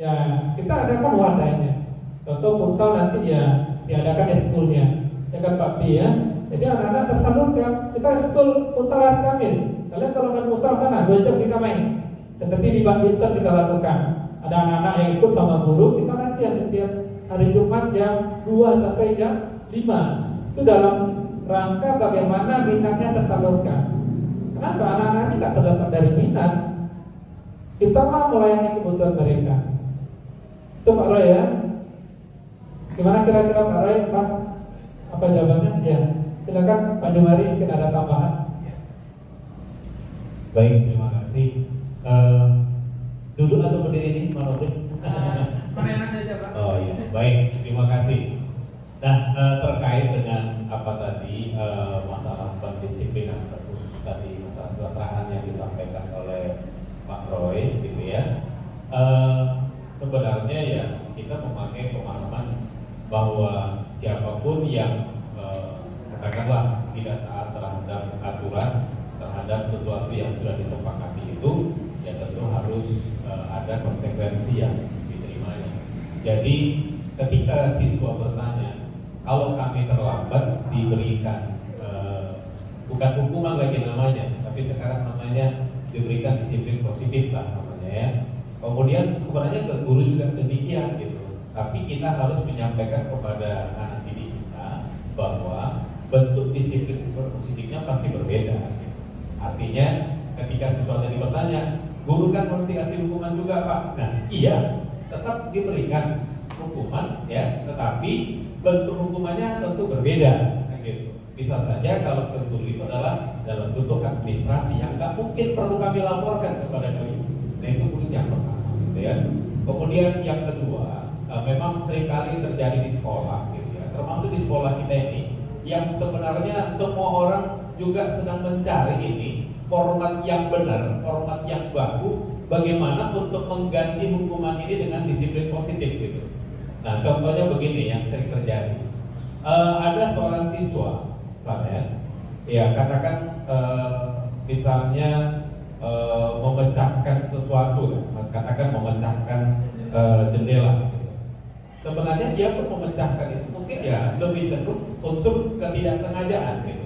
Ya, kita adakan wadahnya. Contoh futsal nanti ya diadakan ekskulnya, ya kan Pak Pi ya. Jadi anak-anak tersalurkan. Kita ekskul futsal hari Kamis. Kalian kalau main futsal sana 2 jam kita main. Seperti di badminton kita lakukan. Ada anak-anak yang ikut sama guru, kita nanti ya setiap hari Jumat jam 2 sampai jam 5. Itu dalam rangka bagaimana minatnya tersalurkan. Kenapa anak-anak ini nggak terdapat dari minat? Kita mah melayani kebutuhan mereka. Itu Pak Roy ya. Gimana kira-kira Pak Roy pas apa jawabannya? Ya, silakan Pak Jumari, mungkin ada tambahan. Baik, terima kasih. Duduk atau berdiri ini, Pak Roy? Mana saja Pak. Oh iya, baik, terima kasih. Nah, terkait dengan apa tadi masalah pendisiplinan terkhusus tadi masalah keterangan yang disampaikan oleh Pak Roy, gitu ya. Sebenarnya ya kita memakai pemahaman bahwa siapapun yang katakanlah tidak taat terhadap aturan, terhadap sesuatu yang sudah disepakati itu, ya tentu harus ada konsekuensi yang diterimanya. Jadi ketika siswa bertanya, kalau kami terlambat diberikan bukan hukuman lagi namanya, tapi sekarang namanya diberikan disiplin positif lah namanya ya. Kemudian sebenarnya ke guru juga demikian gitu. Tapi kita harus menyampaikan kepada anak didik kita bahwa bentuk disiplin positifnya pasti berbeda. Gitu. Artinya ketika siswa tadi bertanya, guru kan mesti kasih hukuman juga Pak. Nah iya, tetap diberikan hukuman ya, tetapi bentuk hukumannya tentu berbeda. Gitu. Bisa saja kalau ke guru itu adalah dalam bentuk administrasi yang nggak mungkin perlu kami laporkan kepada kami. Nah itu mungkin yang pertama, gitu ya. Kemudian yang kedua, memang seringkali terjadi di sekolah, gitu ya. Termasuk di sekolah kita ini, yang sebenarnya semua orang juga sedang mencari ini format yang benar, format yang baku, bagaimana untuk mengganti hukuman ini dengan disiplin positif, gitu. Nah contohnya begini yang sering terjadi, ada seorang siswa, misalnya, ya katakan misalnya memecahkan sesuatu, katakan memecahkan jendela. Sebenarnya dia pun memecahkan itu mungkin ya lebih cenderung unsur ketidaksengajaan gitu.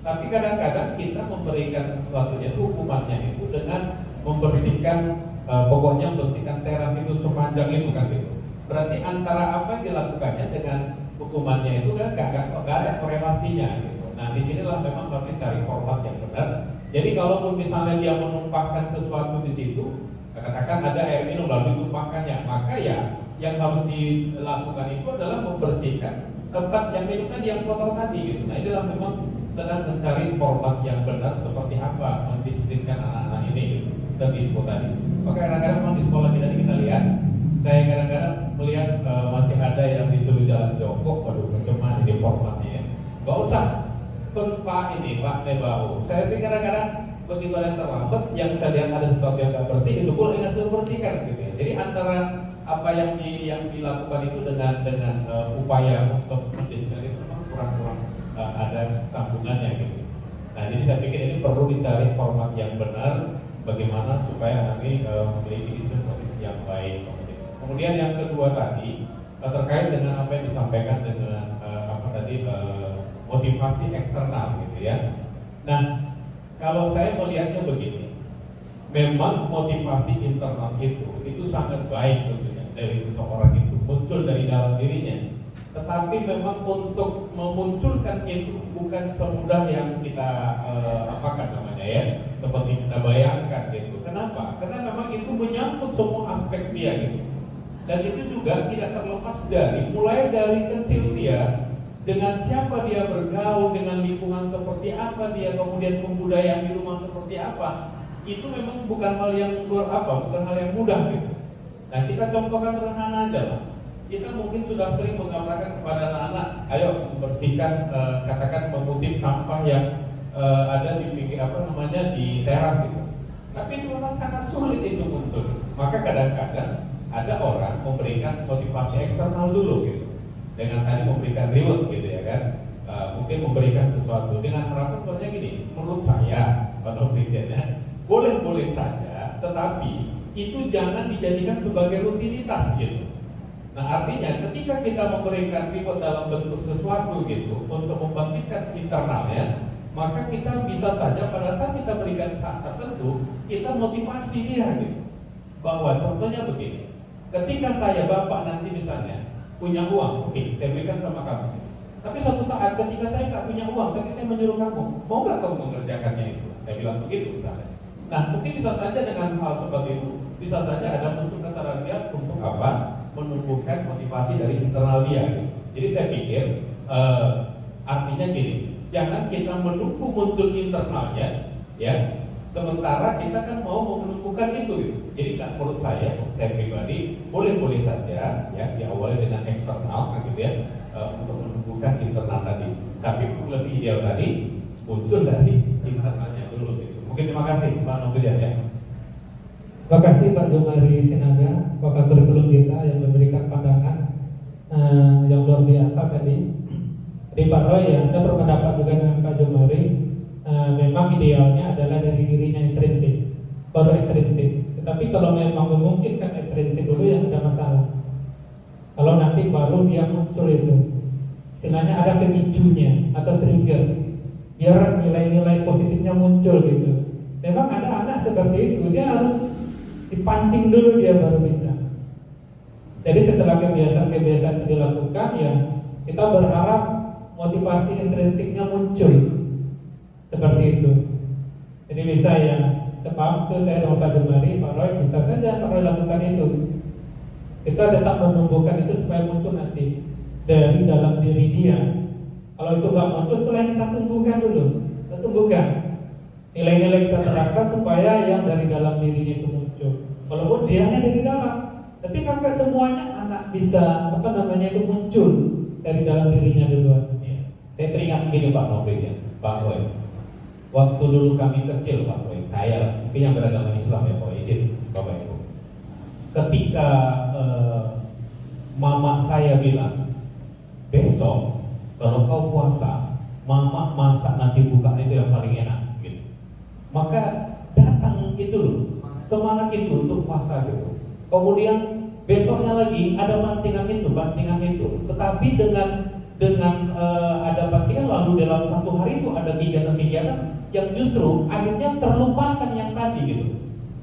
Tapi kadang-kadang kita memberikan sesuatunya itu hukumannya itu dengan membersihkan pokoknya membersihkan teras itu sepanjang itu kan gitu. Berarti antara apa yang dilakukannya dengan hukumannya itu kan gak ada korelasinya gitu. Nah disinilah memang kami cari format yang benar. Jadi kalaupun misalnya dia menumpahkan sesuatu di situ, katakan ada air minum lalu ditumpahkannya, maka ya yang harus dilakukan itu adalah membersihkan tempat yang minum tadi, yang kotor tadi gitu. Nah inilah memang sedang mencari format yang benar seperti apa mendisiplinkan anak-anak ini gitu, dan disebut tadi. Maka kadang-kadang memang di sekolah kita lihat, saya kadang-kadang melihat masih ada yang disuruh jalan jongkok, waduh cuma di formatnya ya. Gak usah Pak ini, Pak Nebahu. Saya sih kadang-kadang begitu ada yang terlambat, yang saya lihat ada sesuatu yang nggak bersih, itu boleh nggak suruh bersihkan gitu ya. Jadi antara apa yang dilakukan itu dengan upaya untuk mendisiplinkan itu memang kurang ada sambungannya gitu. Nah jadi saya pikir ini perlu dicari format yang benar, bagaimana supaya nanti memiliki disiplin positif yang baik. Kemudian yang kedua tadi terkait dengan apa yang disampaikan dengan motivasi eksternal gitu ya. Nah, kalau saya melihatnya begini, memang motivasi internal itu sangat baik tentunya dari seseorang itu muncul dari dalam dirinya. Tetapi memang untuk memunculkan itu bukan semudah yang kita seperti kita bayangkan gitu. Kenapa? Karena memang itu menyangkut semua aspek dia gitu. Dan itu juga tidak terlepas dari mulai dari kecil dia, dengan siapa dia bergaul, dengan lingkungan seperti apa dia, kemudian kebudayaan di rumah seperti apa, itu memang bukan hal yang bukan hal yang mudah gitu. Nah kita contohkan sederhana aja lah. Kita mungkin sudah sering menggambarkan kepada anak-anak, ayo bersihkan, katakan mengutip sampah yang ada di pinggir di teras gitu. Tapi itu memang sangat sulit itu muncul. Maka kadang-kadang ada orang memberikan motivasi eksternal dulu gitu. Dengan tadi memberikan reward gitu ya kan, mungkin mungkin memberikan sesuatu dengan harapan sebenarnya gini, menurut saya Pak Taufik ya, boleh-boleh saja, tetapi itu jangan dijadikan sebagai rutinitas gitu. Nah artinya ketika kita memberikan reward dalam bentuk sesuatu gitu untuk membangkitkan internalnya, maka kita bisa saja pada saat kita berikan saat tertentu kita motivasi dia gitu. Bahwa contohnya begini, ketika saya bapak nanti misalnya punya uang, oke, saya berikan sama kamu. Tapi suatu saat ketika saya nggak punya uang, tapi saya menyuruh kamu, mau nggak kamu mengerjakannya itu? Saya bilang begitu misalnya. Nah mungkin bisa saja dengan hal seperti itu, bisa saja ada muncul kesadaran dia untuk apa? Menumbuhkan motivasi dari internal dia. Jadi saya pikir artinya gini, jangan kita menunggu muncul internalnya, ya. Sementara kita kan mau menumbuhkan itu. Gitu. Jadi kan menurut saya pribadi boleh-boleh saja, ya diawali dengan eksternal, gitu ya, untuk menumbuhkan internal tadi. Tapi lebih ideal tadi muncul dari internalnya dulu. Gitu. Mungkin terima kasih Pak Nobrian ya. Terima kasih Pak Jomari Sinaga, pakar kurikulum kita yang memberikan pandangan yang luar biasa tadi. Jadi Pak Roy, ya, saya berpendapat juga dengan Pak Jomari. Memang idealnya adalah dari dirinya intrinsik, baru ekstrinsik. Tetapi kalau memang memungkinkan ekstrinsik dulu yang ada masalah. Kalau nanti baru dia muncul itu, istilahnya ada pemicunya atau trigger, biar nilai-nilai positifnya muncul gitu. Memang ada anak seperti itu, dia harus dipancing dulu dia baru bisa. Jadi setelah kebiasaan-kebiasaan dilakukan, ya kita berharap motivasi intrinsiknya muncul seperti itu. Jadi bisa ya, tepat itu saya dengan Pak Jomari, Pak Roy, bisa saja Pak Roy lakukan itu. Kita tetap menumbuhkan itu supaya muncul nanti dari dalam diri dia. Kalau itu nggak muncul, itu yang kita tumbuhkan dulu. Kita tumbuhkan nilai-nilai kita terapkan supaya yang dari dalam dirinya itu muncul. Walaupun dianya dari dalam, tapi kakak semuanya anak bisa itu muncul dari dalam dirinya duluan. Ya. Saya teringat gini Pak Nobrian ya, Pak Roy. Waktu dulu kami kecil Pak Roy, saya mungkin yang beragama Islam ya Pak izin Bapak Ibu. Ketika mama saya bilang, besok kalau kau puasa, mama masak nanti buka itu yang paling enak gitu. Maka datang itu loh, semangat itu untuk puasa gitu. Kemudian besoknya lagi ada pancingan itu. Tetapi dengan ada pancingan lalu dalam satu hari itu ada kegiatan-kegiatan yang justru akhirnya terlupakan yang tadi gitu.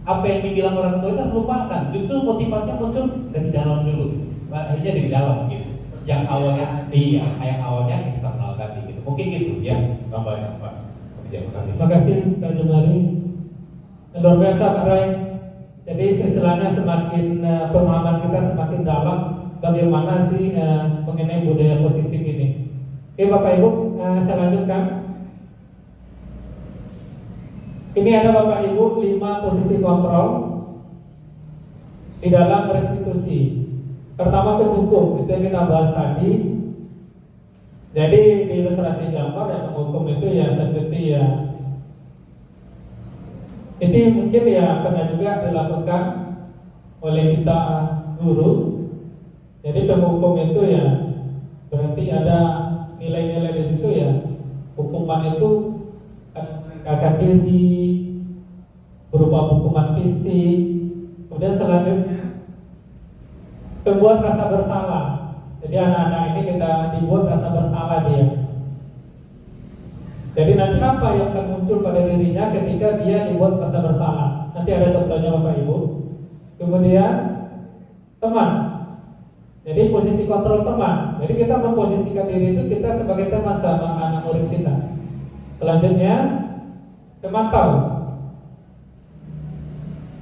Apa yang dibilang orang tua itu terlupakan. Justru motivasinya muncul dari dalam dulu. Akhirnya dari dalam gitu. Yang awalnya eksternal tadi gitu. Mungkin gitu ya. Tambahnya Pak. Terima kasih Pak Jomari. Luar biasa Pak Roy. Jadi istilahnya semakin pemahaman kita semakin dalam bagaimana sih mengenai budaya positif ini. Oke Bapak Ibu, saya lanjutkan. Ini ada Bapak Ibu 5 posisi kontrol di dalam restitusi. Pertama penghukum, itu yang kita bahas tadi. Jadi di ilustrasi gambar yang penghukum itu ya seperti ya. Ini mungkin ya pernah juga dilakukan oleh kita guru. Jadi penghukum itu ya berarti ada nilai-nilai di situ ya. Hukuman itu kakak diri berupa hukuman fisik. Kemudian selanjutnya membuat rasa bersalah. Jadi anak-anak ini kita dibuat rasa bersalah dia. Jadi nanti apa yang akan muncul pada dirinya ketika dia dibuat rasa bersalah? Nanti ada contohnya Bapak Ibu. Kemudian teman. Jadi posisi kontrol teman. Jadi kita memposisikan diri itu kita sebagai teman sama anak murid kita. Selanjutnya teman tahu.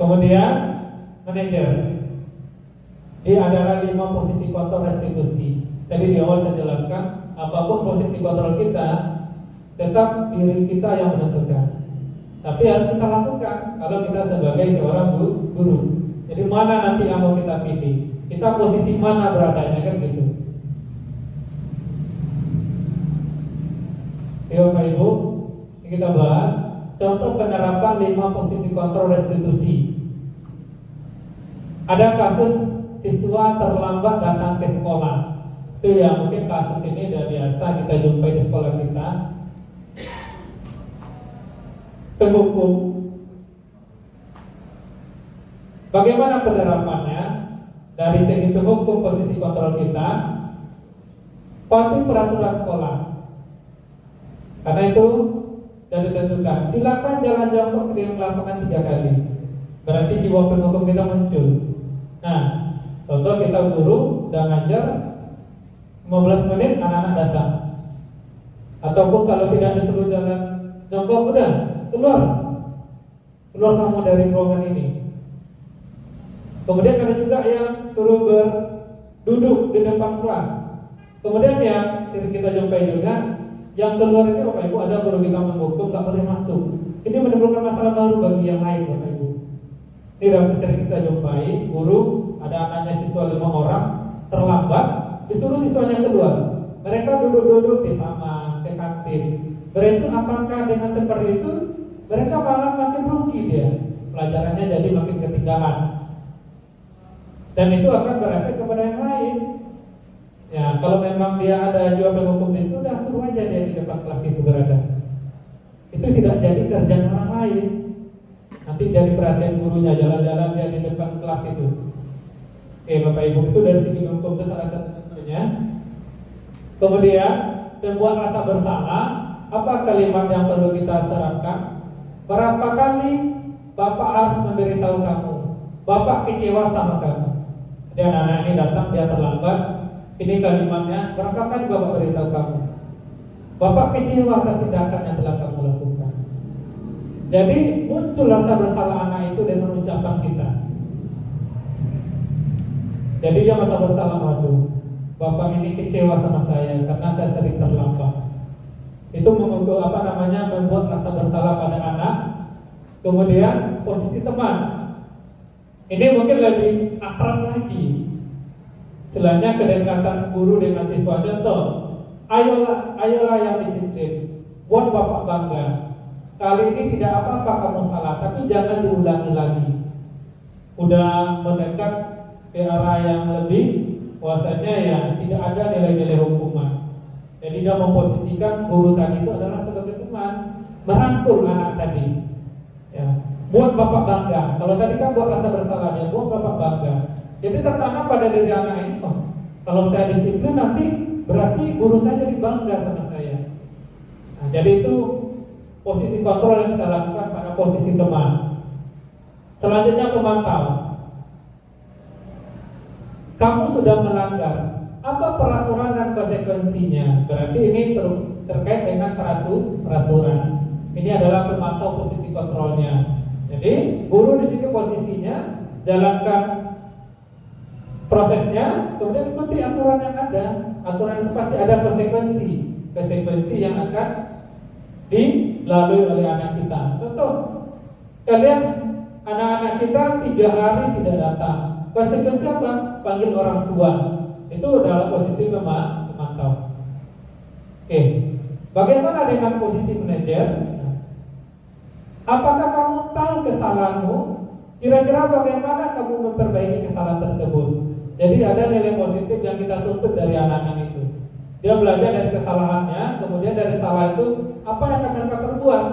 Kemudian manajer. Ini adalah 5 posisi kontrol restitusi. Tadi di awal saya jelaskan, apapun posisi kontrol kita, tetap diri kita yang menentukan. Tapi harus kita lakukan kalau kita sebagai seorang guru. Jadi mana nanti yang mau kita pilih? Kita posisi mana beradanya kan gitu. Oke Bapak Ibu, ini kita bahas contoh penerapan 5 posisi kontrol restitusi. Ada kasus siswa terlambat datang ke sekolah. Itu Itu ya mungkin kasus ini udah biasa kita jumpai di sekolah kita. Penghukum, bagaimana penerapannya dari segi penghukum posisi kontrol kita? Patuhi peraturan sekolah. Karena itu sudah ditentukan. Silakan jalan jongkok di lapangan 3 kali. Berarti jiwa penghukum kita muncul. Nah, contoh kita guru udah ngajar 15 menit anak-anak datang. Ataupun kalau tidak disuruh jalan jongkok, udah keluar kamu dari ruangan ini. Kemudian ada juga yang suruh berduduk di depan kelas. Kemudian yang sering kita jumpai juga, yang keluar itu Bapak Ibu ada guru kita menghukum nggak boleh masuk. Ini menimbulkan masalah baru bagi yang lain Bapak Ibu. Ini yang sering kita jumpai, guru ada anaknya siswa 5 orang terlambat, disuruh siswanya keluar. Mereka duduk-duduk di taman, di kantin. Berarti apakah dengan seperti itu mereka malah makin rugi dia, pelajarannya jadi makin ketinggalan. Dan itu akan berefek kepada yang lain. Ya, kalau memang dia ada jiwa penghukum itu, sudah suruh aja dia di depan kelas itu berada. Itu tidak jadi kerjaan orang lain. Nanti jadi perhatian gurunya, jalan-jalan dia di depan kelas itu. Oke, Bapak Ibu, itu dari segi hukum itu salah satunya. Kemudian membuat rasa bersalah. Apa kalimat yang perlu kita terapkan? Berapa kali Bapak harus memberitahu kamu, Bapak kecewa sama kamu. Dan anak ini datang, dia terlambat. Ini kalimatnya, berapa kali Bapak beritahu kamu, Bapak kecewa atas tindakan yang telah kamu lakukan. Jadi muncul rasa bersalah anak itu dengan ucapan kita. Jadi dia merasa bersalah, waduh, Bapak ini kecewa sama saya karena saya sering terlambat. Itu membuat membuat rasa bersalah pada anak. Kemudian posisi teman, ini mungkin lebih akrab lagi. Istilahnya kedekatan guru dengan siswa. Contoh, ayolah yang disiplin, buat Bapak bangga. Kali ini tidak apa-apa kamu salah, tapi jangan diulangi lagi. Udah mendekat ke arah yang lebih, bahwasanya ya tidak ada nilai-nilai hukuman. Jadi dia memposisikan guru tadi itu adalah sebagai teman, merangkul anak tadi. Ya, buat Bapak bangga. Kalau tadi kan buat rasa bersalah, ya buat Bapak bangga. Jadi tertanam pada diri anak ini, oh, kalau saya disiplin nanti berarti guru saya jadi bangga sama saya. Nah, jadi itu posisi kontrol yang kita lakukan pada posisi teman. Selanjutnya pemantau. Kamu sudah melanggar, apa peraturan dan konsekuensinya? Berarti ini terkait dengan peraturan. Ini adalah pemantau posisi kontrolnya. Jadi guru di sini posisinya jalankan prosesnya, kemudian ikuti aturan yang ada. Aturan itu pasti ada konsekuensi yang akan dilalui oleh anak kita. Contoh, kalian anak-anak kita 3 hari tidak datang. Konsekuensi apa? Panggil orang tua. Itu adalah posisi memantau. Oke, bagaimana dengan posisi manajer? Apakah kamu tahu kesalahanmu? Kira-kira bagaimana kamu memperbaiki kesalahan tersebut? Jadi ada nilai positif yang kita tuntut dari anak-anak itu. Dia belajar dari kesalahannya, kemudian dari salah itu apa yang akan mereka perbuat?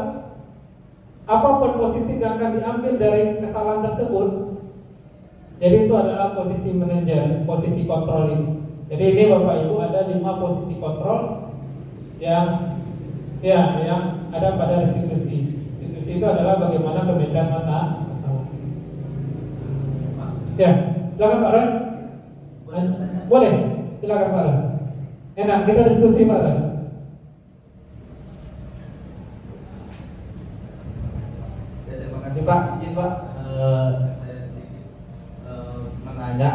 Apapun positif yang akan diambil dari kesalahan tersebut. Jadi itu adalah posisi manajer, posisi kontrol ini. Jadi ini Bapak Ibu ada 5 posisi kontrol yang ada pada restitusi. Restitusi itu adalah bagaimana pemecahan masalah. Ya, silakan Pak Ran. Boleh, silakan Pak Ran. Enak, kita diskusi Pak Ran. Terima kasih Pak. Izin Pak, saya sedikit menanya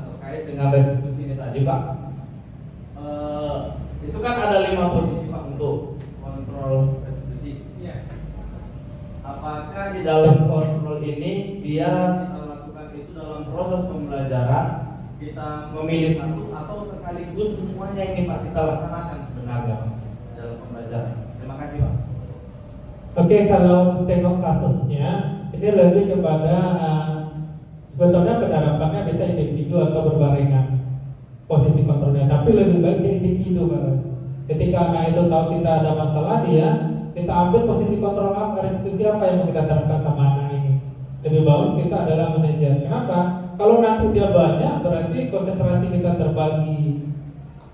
terkait dengan restitusi ini tadi Pak. Itu kan ada 5 posisi Pak untuk kontrol restitusi. Apakah di dalam kontrol ini dia kita lakukan itu dalam proses pembelajaran, kita memilih satu atau sekaligus semuanya ini Pak kita laksanakan sebenarnya dalam pembelajaran? Terima kasih Pak. Oke, kalau tengok kasusnya ini lebih kepada sebetulnya penerapannya bisa individu atau berbarengan posisi kontrolnya tapi lebih baik di individu kan. Ketika anak itu tahu kita ada masalah dia, kita ambil posisi kontrol garis itu siapa yang mau kita terapkan sama anak ini. Lebih bagus kita adalah manajer. Kenapa? Kalau nanti dia banyak, berarti konsentrasi kita terbagi.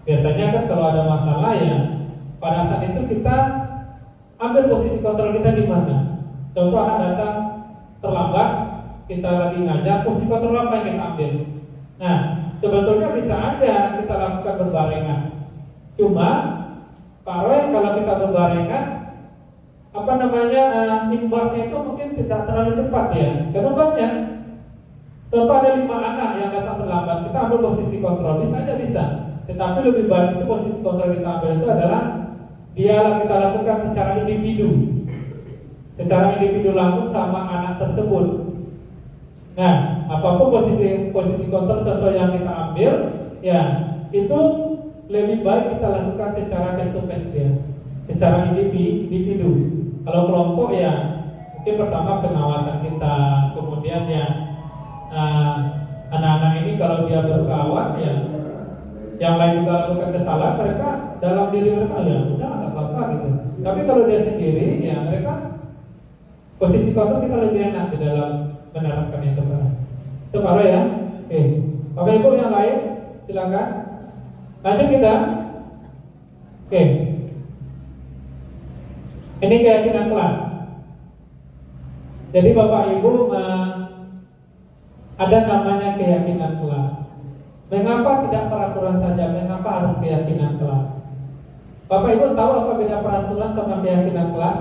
Biasanya kan kalau ada masalah ya, pada saat itu kita ambil posisi kontrol kita di mana. Contoh anak datang terlambat, kita lagi ngajar, posisi kontrol apa yang kita ambil. Nah, sebetulnya bisa aja kita lakukan berbarengan. Cuma Pak Roy, kalau kita berbarengan, imbasnya itu mungkin tidak terlalu cepat ya. Karena banyak. Contoh ada 5 anak yang datang terlambat, kita ambil posisi kontrol, bisa aja bisa. Tetapi lebih baik itu posisi kontrol kita ambil itu adalah dia kita lakukan secara individu. Secara individu langsung sama anak tersebut. Nah, apapun posisi kontrol contoh yang kita ambil, ya itu lebih baik kita lakukan secara face to face ya, secara individu. Kalau kelompok ya mungkin pertama pengawasan kita, kemudian ya anak-anak ini kalau dia berkawan ya, yang lain juga lakukan kesalahan, mereka dalam diri mereka ya udah nggak apa-apa gitu. Tapi kalau dia sendiri ya mereka posisi kontrol kita lebih enak di dalam menerapkan itu kan. Itu kalau ya. Oke. Bapak Ibu yang lain silakan. Lanjut kita. Oke. Ini keyakinan kelas. Jadi Bapak Ibu ada namanya keyakinan kelas. Mengapa tidak peraturan saja? Mengapa harus keyakinan kelas? Bapak Ibu tahu apa beda peraturan sama keyakinan kelas?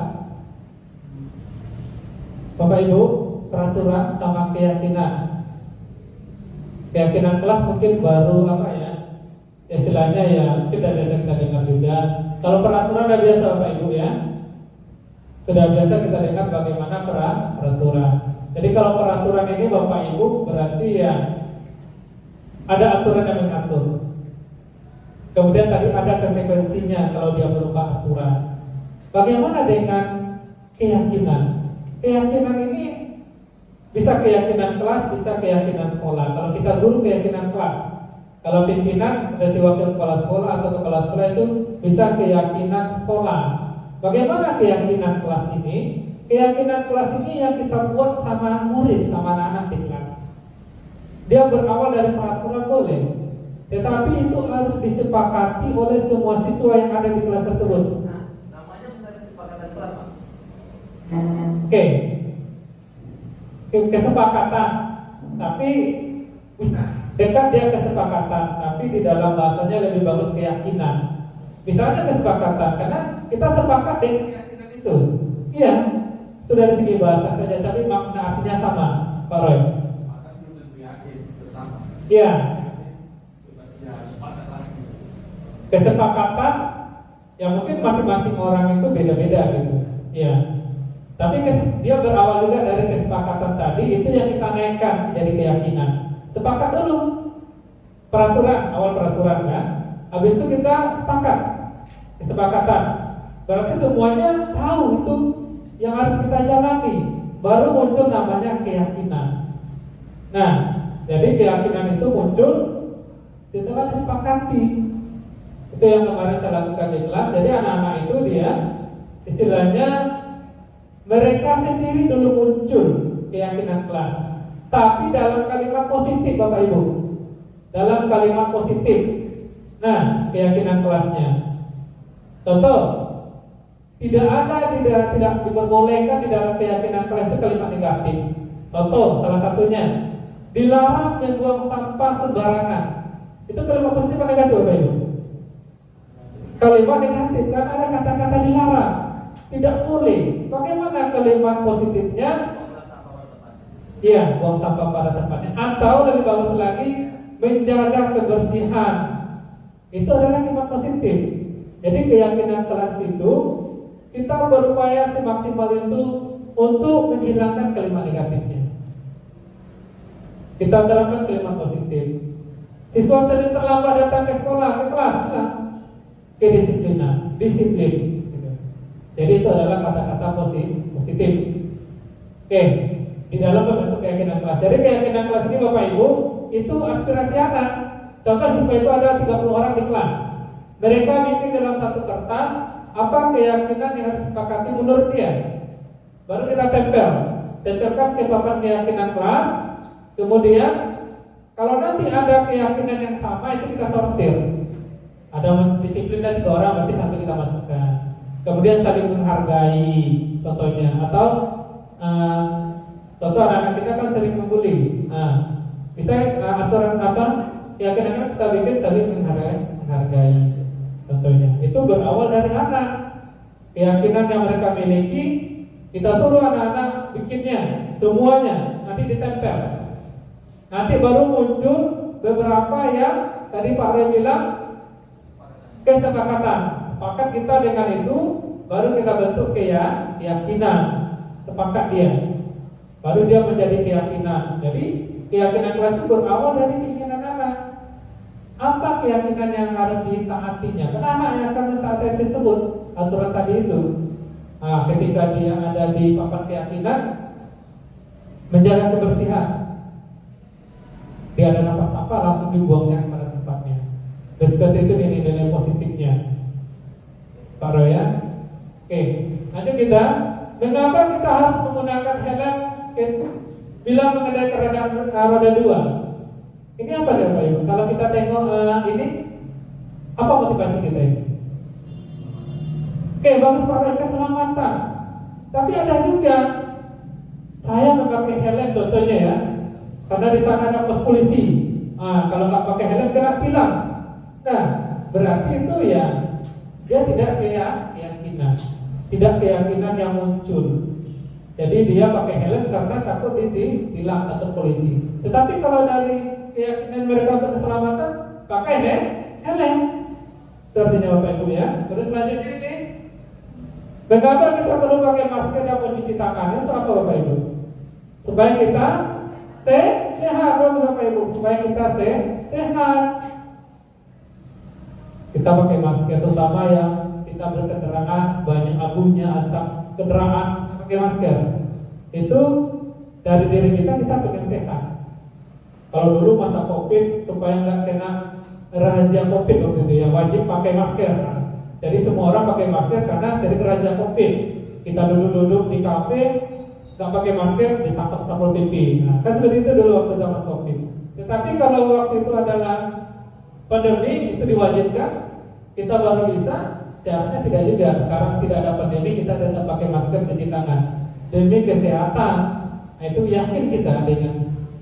Bapak Ibu, peraturan sama keyakinan. Keyakinan kelas mungkin baru apa ya? Istilahnya ya tidak biasa kita dengar juga. Kalau peraturan sudah biasa Bapak Ibu ya. Sudah biasa kita dengar bagaimana peraturan. Jadi kalau peraturan ini Bapak Ibu berarti ya ada aturan yang mengatur. Kemudian tadi ada konsekuensinya kalau dia berubah aturan. Bagaimana dengan keyakinan? Keyakinan ini bisa keyakinan kelas, bisa keyakinan sekolah. Kalau kita dulu keyakinan kelas, kalau pimpinan berarti wakil kepala sekolah atau kepala sekolah itu bisa keyakinan sekolah. Bagaimana keyakinan kelas ini? Keyakinan kelas ini yang kita buat sama murid, sama anak-anak di kelas. Dia berawal dari peraturan boleh, tetapi itu harus disepakati oleh semua siswa yang ada di kelas tersebut. Nah, namanya bukan kesepakatan kelas. Oke. Kesepakatan, tapi bisa dekat dia kesepakatan, tapi di dalam bahasanya lebih bagus keyakinan. Misalnya kesepakatan, karena kita sepakat dengan keyakinan itu. Iya, itu dari segi bahasa saja, tapi makna artinya sama, Pak Roy. Iya. Kesepakatan, ya mungkin masing-masing orang itu beda-beda gitu. Iya. Tapi dia berawal juga dari kesepakatan tadi, itu yang kita naikkan jadi keyakinan. Sepakat dulu peraturan, awal peraturan kan. Habis itu kita sepakat kesepakatan. Berarti semuanya tahu itu yang harus kita jalani. Baru muncul namanya keyakinan. Nah, jadi keyakinan itu muncul setelah disepakati. Itu yang kemarin saya lakukan di kelas. Jadi anak-anak itu dia istilahnya mereka sendiri dulu muncul keyakinan kelas, tapi dalam kalimat positif Bapak Ibu, dalam kalimat positif. Nah, keyakinan kelasnya. Contoh, tidak diperbolehkan di dalam keyakinan kelas itu kalimat negatif. Contoh, salah satunya dilarang membuang sampah sembarangan. Itu kalimat positif atau negatif Bapak Ibu? Kalimat negatif, kan ada kata-kata dilarang. Tidak boleh. Bagaimana kalimat positifnya? Iya, buang sampah pada tempatnya. Atau lebih bagus lagi, menjaga kebersihan. Itu adalah kalimat positif. Jadi keyakinan kelas itu kita berupaya semaksimal itu untuk menghilangkan kalimat negatifnya. Kita terapkan kalimat positif. Siswa sering terlambat datang ke sekolah, ke kelas, kedisiplinan, disiplin. Jadi itu adalah kata-kata positif. Oke, di dalam bentuk keyakinan kelas. Jadi keyakinan kelas ini Bapak Ibu itu aspirasi anak. Contoh siswa itu ada 30 orang di kelas. Mereka bikin dalam satu kertas apa keyakinan yang harus disepakati menurut dia. Baru kita tempelkan ke papan keyakinan kelas. Kemudian kalau nanti ada keyakinan yang sama itu kita sortir. Ada disiplin dan 3 orang, berarti 1 kita masukkan. Kemudian saling menghargai, contohnya. Atau contoh anak-anak kita kan sering membuli. Misalnya aturan apa? Keyakinan kita bikin saling menghargai. Contohnya. Itu berawal dari anak. Keyakinan yang mereka miliki, kita suruh anak-anak bikinnya, semuanya, nanti ditempel. Nanti baru muncul beberapa yang tadi Pak Roy bilang kesepakatan. Sepakat kita dengan itu, baru kita bentuk keyakinan. Sepakat dia, baru dia menjadi keyakinan. Jadi keyakinan kelas itu berawal dari keinginan anak. Apa keyakinan yang harus ditaatinya? Karena anak yang akan mentaati tersebut aturan tadi itu. Ketika dia ada di papan keyakinan, menjaga kebersihan. Dia ada nafas apa langsung dibuangnya pada tempatnya. Dan seperti itu nilai-nilai positifnya. Pak Roy ya. Oke, lanjut kita. Mengapa kita harus menggunakan helm bila mengendarai kendaraan roda 2? Ini apa ya Pak Ibu? Kalau kita tengok ini, apa motivasi kita ini? Oke, bagus Pak Roy, keselamatan. Tapi ada juga saya memakai helm contohnya ya. Karena di sana ada pos polisi. Kalau nggak pakai helm kena tilang. Nah, berarti itu ya dia tidak keyakinan, tidak keyakinan yang muncul. Jadi dia pakai helm karena takut ditilang atau polisi. Tetapi kalau dari keyakinan mereka untuk keselamatan, pakai helm. Artinya Bapak Ibu ya. Terus selanjutnya ini, mengapa kita perlu pakai masker dan mencuci tangan? Itu apa Bapak Ibu? Supaya kita sehat, Bapak Ibu, supaya kita sehat. Kita pakai masker, terutama yang kita berkendaraan banyak abunya, asap kendaraan, kita pakai masker. Itu dari diri kita pengen sehat. Kalau dulu masa COVID supaya nggak kena rahasia COVID waktu itu yang wajib pakai masker. Jadi semua orang pakai masker karena dari rahasia COVID. Kita duduk di kafe nggak pakai masker ditangkap Satpol PP. Nah, kan seperti itu dulu waktu zaman COVID. Tetapi kalau waktu itu adalah pandemi, itu diwajibkan, kita baru bisa. Seharusnya tidak juga. Sekarang tidak ada pandemi, kita tetap pakai masker, cuci tangan demi kesehatan. Nah, itu yakin kita dengan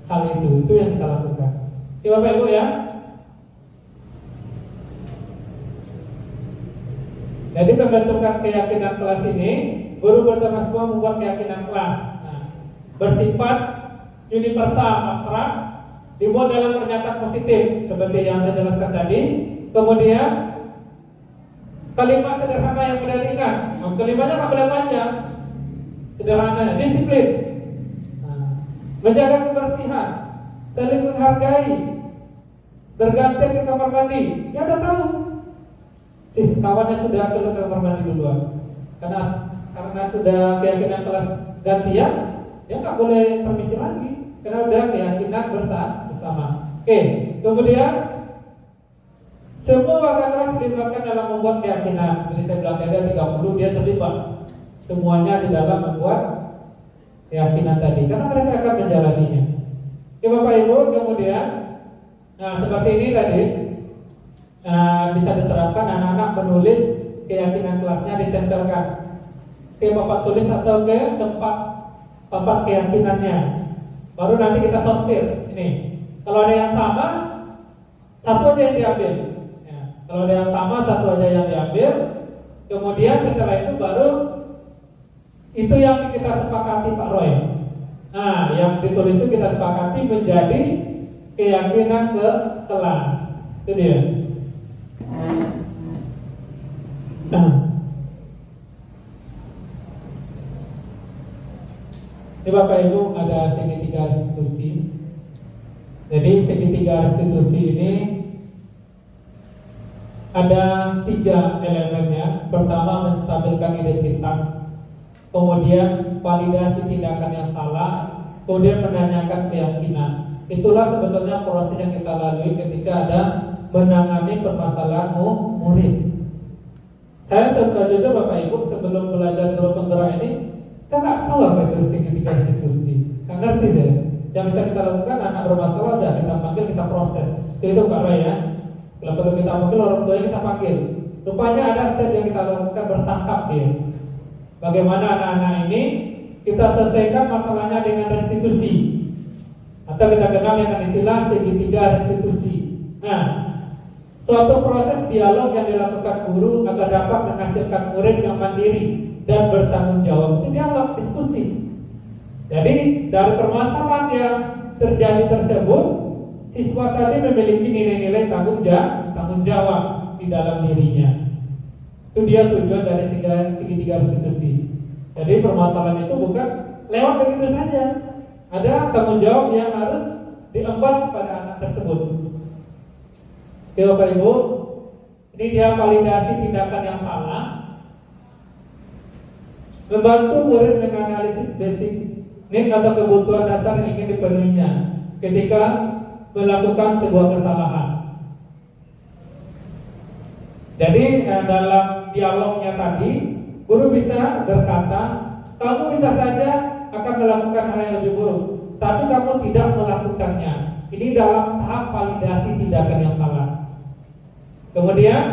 hal itu yang kita lakukan. Oke Bapak Ibu ya. Jadi pembentukan keyakinan kelas ini, guru bersama semua membuat keyakinan kelas. Bersifat universal, abstrak, dibuat dalam pernyataan positif seperti yang saya jelaskan tadi. Kemudian kalimat sederhana yang mudah diingat. Kalimatnya nggak boleh panjang, sederhana. Disiplin, menjaga kebersihan, saling menghargai, bergantian ke kamar mandi. Ya udah tahu, kawannya sudah ke kamar mandi duluan. Karena sudah keyakinan kelas gantian, dia nggak boleh permisi lagi karena udah keyakinan bersama. Oke, kemudian semua warga kelas dilibatkan dalam membuat keyakinan. Seperti saya bilang tadi 30 dia terlibat semuanya di dalam membuat keyakinan tadi karena mereka akan menjalaninya. Oke Bapak Ibu, kemudian seperti ini tadi bisa diterapkan anak-anak menulis keyakinan kelasnya ditempelkan ke papan tulis atau ke tempat papan keyakinannya. Baru nanti kita sortir. Ini kalau ada yang sama, satu aja yang diambil. Kalau ada yang sama, satu aja yang diambil. Kemudian setelah itu baru itu yang kita sepakati Pak Roy. Nah, yang ditulis itu kita sepakati menjadi keyakinan ke kelas. Itu dia. Ini Bapak Ibu ada segitiga restitusi. Jadi segitiga restitusi ini ada 3 elemennya. Pertama, menstabilkan identitas. Kemudian validasi tindakan yang salah. Kemudian menanyakan keyakinan. Itulah sebetulnya proses yang kita lalui ketika ada menangani permasalahan murid. Saya jujur Bapak Ibu, sebelum belajar guru penggerak ini, saya nggak tahu apa itu segitiga restitusi, nggak ngerti saya. Yang bisa kita lakukan, anak bermasalah udah kita panggil, kita proses. Itu Pak Roy ya. Kalau perlu kita panggil, orang tuanya kita panggil. Rupanya ada step yang kita lakukan bertahap dia. Bagaimana anak-anak ini kita selesaikan masalahnya dengan restitusi, atau kita kenal dengan istilah segitiga restitusi. Nah, suatu proses dialog yang dilakukan guru agar dapat menghasilkan murid yang mandiri dan bertanggung jawab. Itu dialog, diskusi. Jadi dari permasalahan yang terjadi tersebut, siswa tadi memiliki nilai-nilai tanggung jawab di dalam dirinya. Itu dia tujuan dari segitiga restitusi. Jadi permasalahan itu bukan lewat begitu saja. Ada tanggung jawab yang harus diemban pada anak tersebut. Oke Bapak Ibu, ini dia validasi tindakan yang salah. Membantu murid menganalisis basic need atau kebutuhan dasar yang ingin dipenuhinya ketika melakukan sebuah kesalahan. Jadi dalam dialognya tadi, guru bisa berkata, kamu bisa saja akan melakukan hal yang lebih buruk, tapi kamu tidak melakukannya. Ini dalam tahap validasi tindakan yang salah. Kemudian,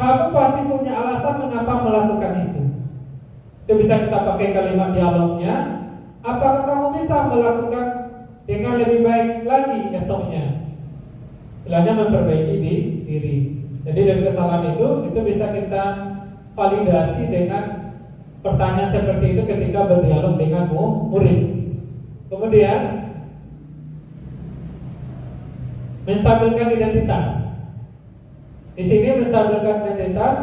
kamu pasti punya alasan mengapa melakukan itu. Itu bisa kita pakai kalimat dialognya. Apakah kamu bisa melakukan dengan lebih baik lagi esoknya? Istilahnya memperbaiki diri. Jadi dari kesalahan itu bisa kita validasi dengan pertanyaan seperti itu ketika berdialog dengan murid. Kemudian menstabilkan identitas. Di sini menstabilkan identitas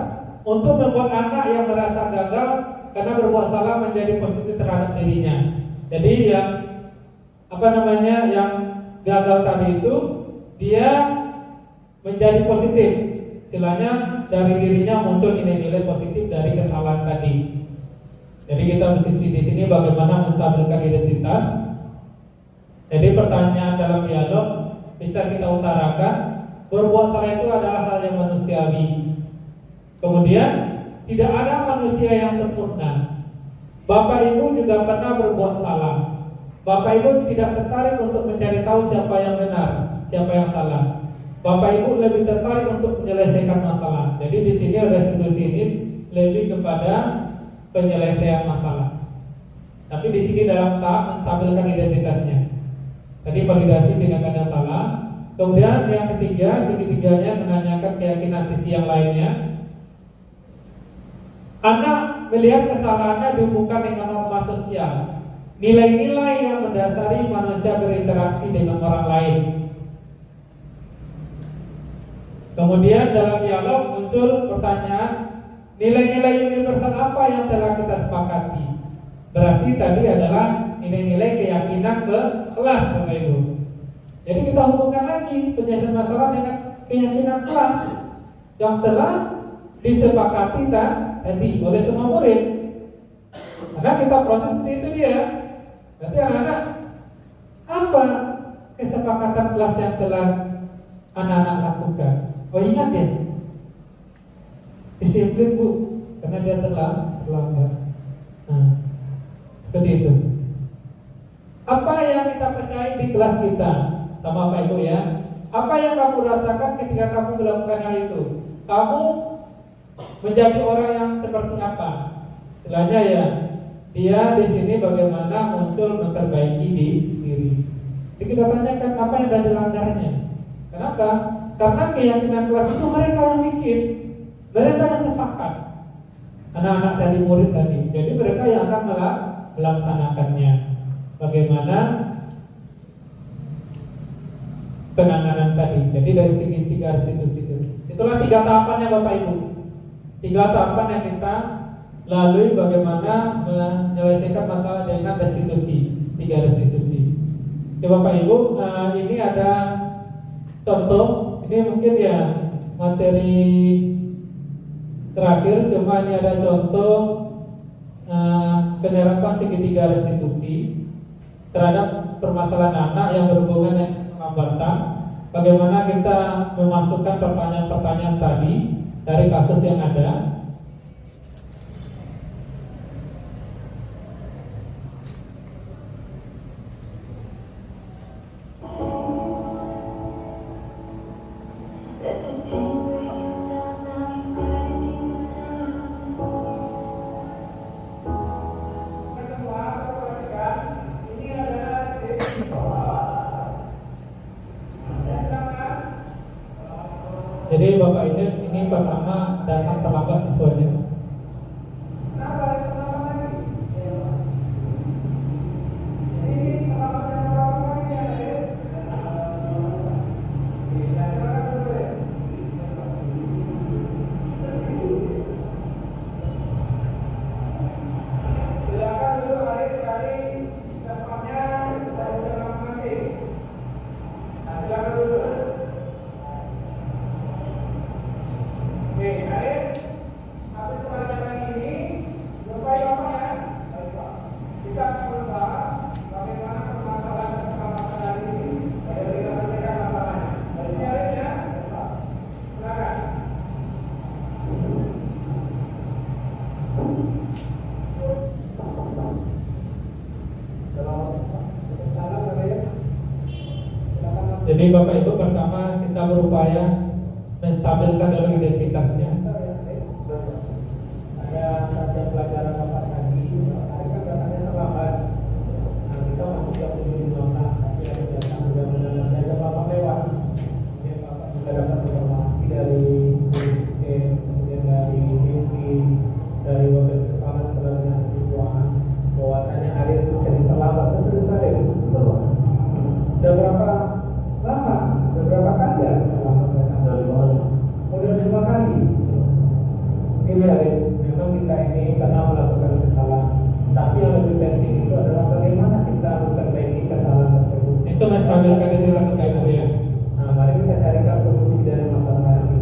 untuk membuat anak yang merasa gagal karena berbuat salah menjadi positif terhadap dirinya. Jadi yang yang gagal tadi itu dia menjadi positif. Istilahnya dari dirinya muncul nilai-nilai positif dari kesalahan tadi. Jadi kita mesti di sini bagaimana menstabilkan identitas. Jadi pertanyaan dalam dialog bisa kita utarakan, berbuat salah itu adalah hal yang manusiawi. Kemudian tidak ada manusia yang sempurna. Bapak Ibu juga pernah berbuat salah. Bapak Ibu tidak tertarik untuk mencari tahu siapa yang benar, siapa yang salah. Bapak Ibu lebih tertarik untuk menyelesaikan masalah. Jadi di sini restitusi ini lebih kepada penyelesaian masalah. Tapi di sini dalam tahap menstabilkan identitasnya. Tadi validasi tindakan yang salah. Kemudian yang ketiga, segitiganya menanyakan keyakinan sisi yang lainnya. Anak melihat kesalahannya dihubungkan dengan norma sosial, nilai-nilai yang mendasari manusia berinteraksi dengan orang lain. Kemudian dalam dialog muncul pertanyaan, nilai-nilai universal apa yang telah kita sepakati? Berarti tadi adalah nilai-nilai keyakinan ke kelas, Bapak Ibu. Jadi kita hubungkan lagi penyelesaian masalah dengan keyakinan kelas yang telah disepakati tadi oleh semua murid. Karena kita proses seperti itu dia. Nanti anak-anak apa kesepakatan kelas yang telah anak-anak lakukan? Oh ingat ya, disiplin Bu, karena dia terlambat. Nah, seperti itu. Apa yang kita percaya di kelas kita, sama Pak Ibu ya? Apa yang kamu rasakan ketika kamu melakukan hal itu? Kamu menjadi orang yang seperti apa? Istilahnya ya, dia di sini bagaimana muncul memperbaiki diri. Jadi kita tanyakan apa yang ada dilanggarnya. Kenapa? Karena keyakinan kelas itu mereka yang bikin, mereka yang sepakat. Anak-anak tadi, murid tadi. Jadi mereka yang akan melaksanakannya. Bagaimana penanganan tadi. Jadi dari segi tiga restitusi itu. Itulah 3 tahapannya Bapak Ibu. 3 tahapan yang kita lalui bagaimana menyelesaikan masalah dengan restitusi. 3 restitusi. Oke Bapak Ibu, ini ada contoh. Ini mungkin ya materi terakhir, cuma ini ada contoh penerapan segitiga restitusi terhadap permasalahan anak yang berhubungan dengan keterlambatan, bagaimana kita memasukkan pertanyaan-pertanyaan tadi dari kasus yang ada. Jadi Bapak ini pertama datang terlambat siswanya. Jadi Bapak Ibu pertama kita berupaya menstabilkan dulu identitasnya. Ada saja pelajaran Bapak tadi, mereka katanya terlambat. Nah, kita masuk jam 7.15, tapi ada datang mudah-mudahan ada Bapak lewat. Kemudian Bapak juga dapat informasi dari kemudian dari UPI, dari Wakil Kepala Sekolah Siswaan, bahwasanya hari itu jadi terlambat. Betul tadi, betul. Sudah berapa lama? Beberapa kali ya? Udah 5 kali. Ini memang kita ini karena melakukan kesalahan. Tapi yang lebih penting itu adalah bagaimana kita memperbaiki kesalahan tersebut. Itu menstabilkan identitas Bapak Ibu ya. Nah, mari kita carikan solusi dari masalah ini.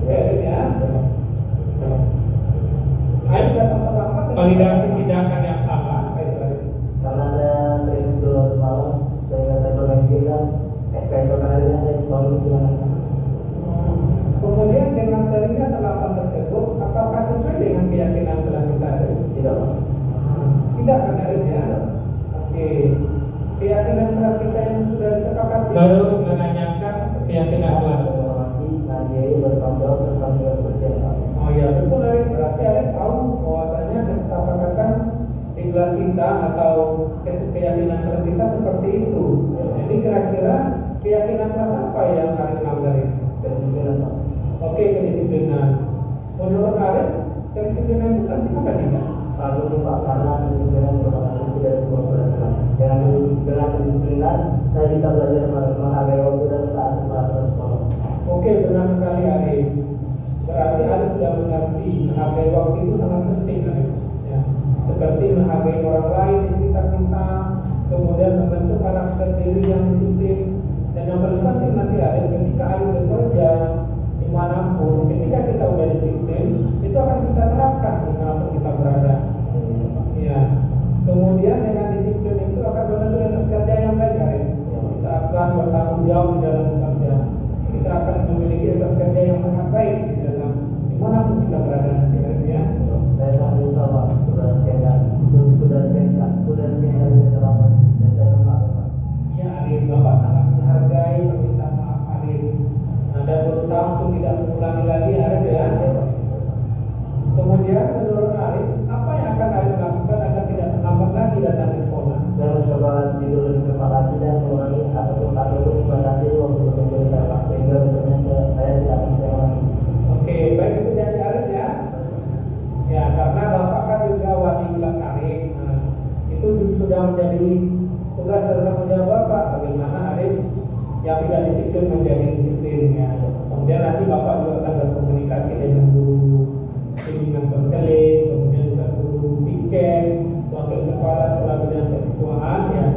Ya. Ayo datang terlambat. Validasi tindakan yang salah. Karena saya sering dulu semalam, saya berpikirkan SPSO karena saya selalu bilang. Kemudian dengan seringnya terlambat tersebut, apakah sesuai dengan keyakinan telah kita ada? Tidak, Pak. Tidak kan ya? Oke. Keyakinan telah kita yang sudah disepakati. Baru menanyakan keyakinan kelas. Nadia bertanggung jawab tentang 2%. Oh ya betul Arif. Berarti Arif tahu bahwasanya kesepakatan di kelas kita atau keyakinan kelas kita seperti itu. Jadi kira-kira keyakinan kelas apa yang Arif melanggar ini? Kedisiplinan, Pak. Oke, kedisiplinan. Menurut Arif, kedisiplinan itu kan apa tidak? Lalu Pak, karena kedisiplinan merupakan kunci dari sebuah keberhasilan. Dengan kedisiplinan, saya bisa belajar menghargai waktu dan taat peraturan sekolah. Oke, benar sekali Arif. Berarti Arif sudah mengerti menghargai waktu itu sangat penting Arif. Ya. Seperti menghargai orang lain di sekitar kita, kemudian membentuk karakter diri yang disiplin. Dan yang paling penting nanti Arif, ketika Arif bekerja dimanapun, ketika kita sudah disiplin, itu akan kita terapkan dimanapun kita berada. Ya. Kemudian dengan disiplin itu akan membentuk etos kerja yang baik Arif. Kita akan bertanggung jawab di dalam bekerja. Kita akan memiliki etos kerja yang sangat baik di dalam dimanapun kita berada nanti ya. Saya sangat bisa, Pak. Sudah sekian hari saya terlambat dan saya memaafkan. Ya Arif, Bapak sangat menghargai permintaan maaf Arif. Anda berusaha untuk tidak mengulangi lagi Arif ya. Kemudian menurut Arif, apa yang akan Arif lakukan agar tidak terlambat lagi datang ke sekolah? Saya mencoba tidur lebih cepat lagi dan mengurangi ataupun membatasi waktu bekerja saya, Pak. Sehingga besoknya saya tidak akan kecewa lagi. Oke, baik itu dari Arif ya. Ya, karena Bapak kan juga wali kelas Arif. Nah, itu sudah menjadi tugas dan tanggung jawab Bapak. Bagaimana Arif yang tidak disiplin menjadi disiplin ya. Kemudian nanti Bapak juga akan berkomunikasi dengan guru bimbingan konseling, kemudian juga guru piket, wakil kepala sekolah bidang kesiswaan ya.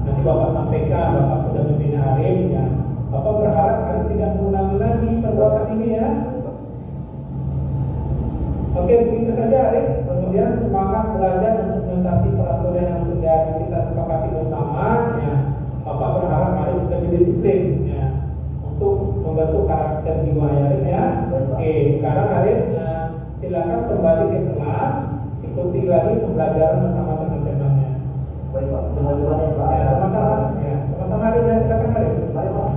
Nanti Bapak sampaikan Bapak sudah membina Arif ya. Bapak berharap Arif tidak mengulangi lagi perbuatan ini ya. Oke, begitu saja Arif. kemudian semangat belajar untuk mentaati peraturan yang sudah kita sepakati bersama, ya. Bapak berharap Arif bisa disiplin, ya, untuk membentuk karakter jiwa Arif, ya. Oke, sekarang Arif silakan kembali ke kelas, ikuti lagi pembelajaran bersama teman-temannya. Baik Pak, teman-teman ya Pak. Ya, sama-sama Arif, ya, silakan Arif. Baik Pak.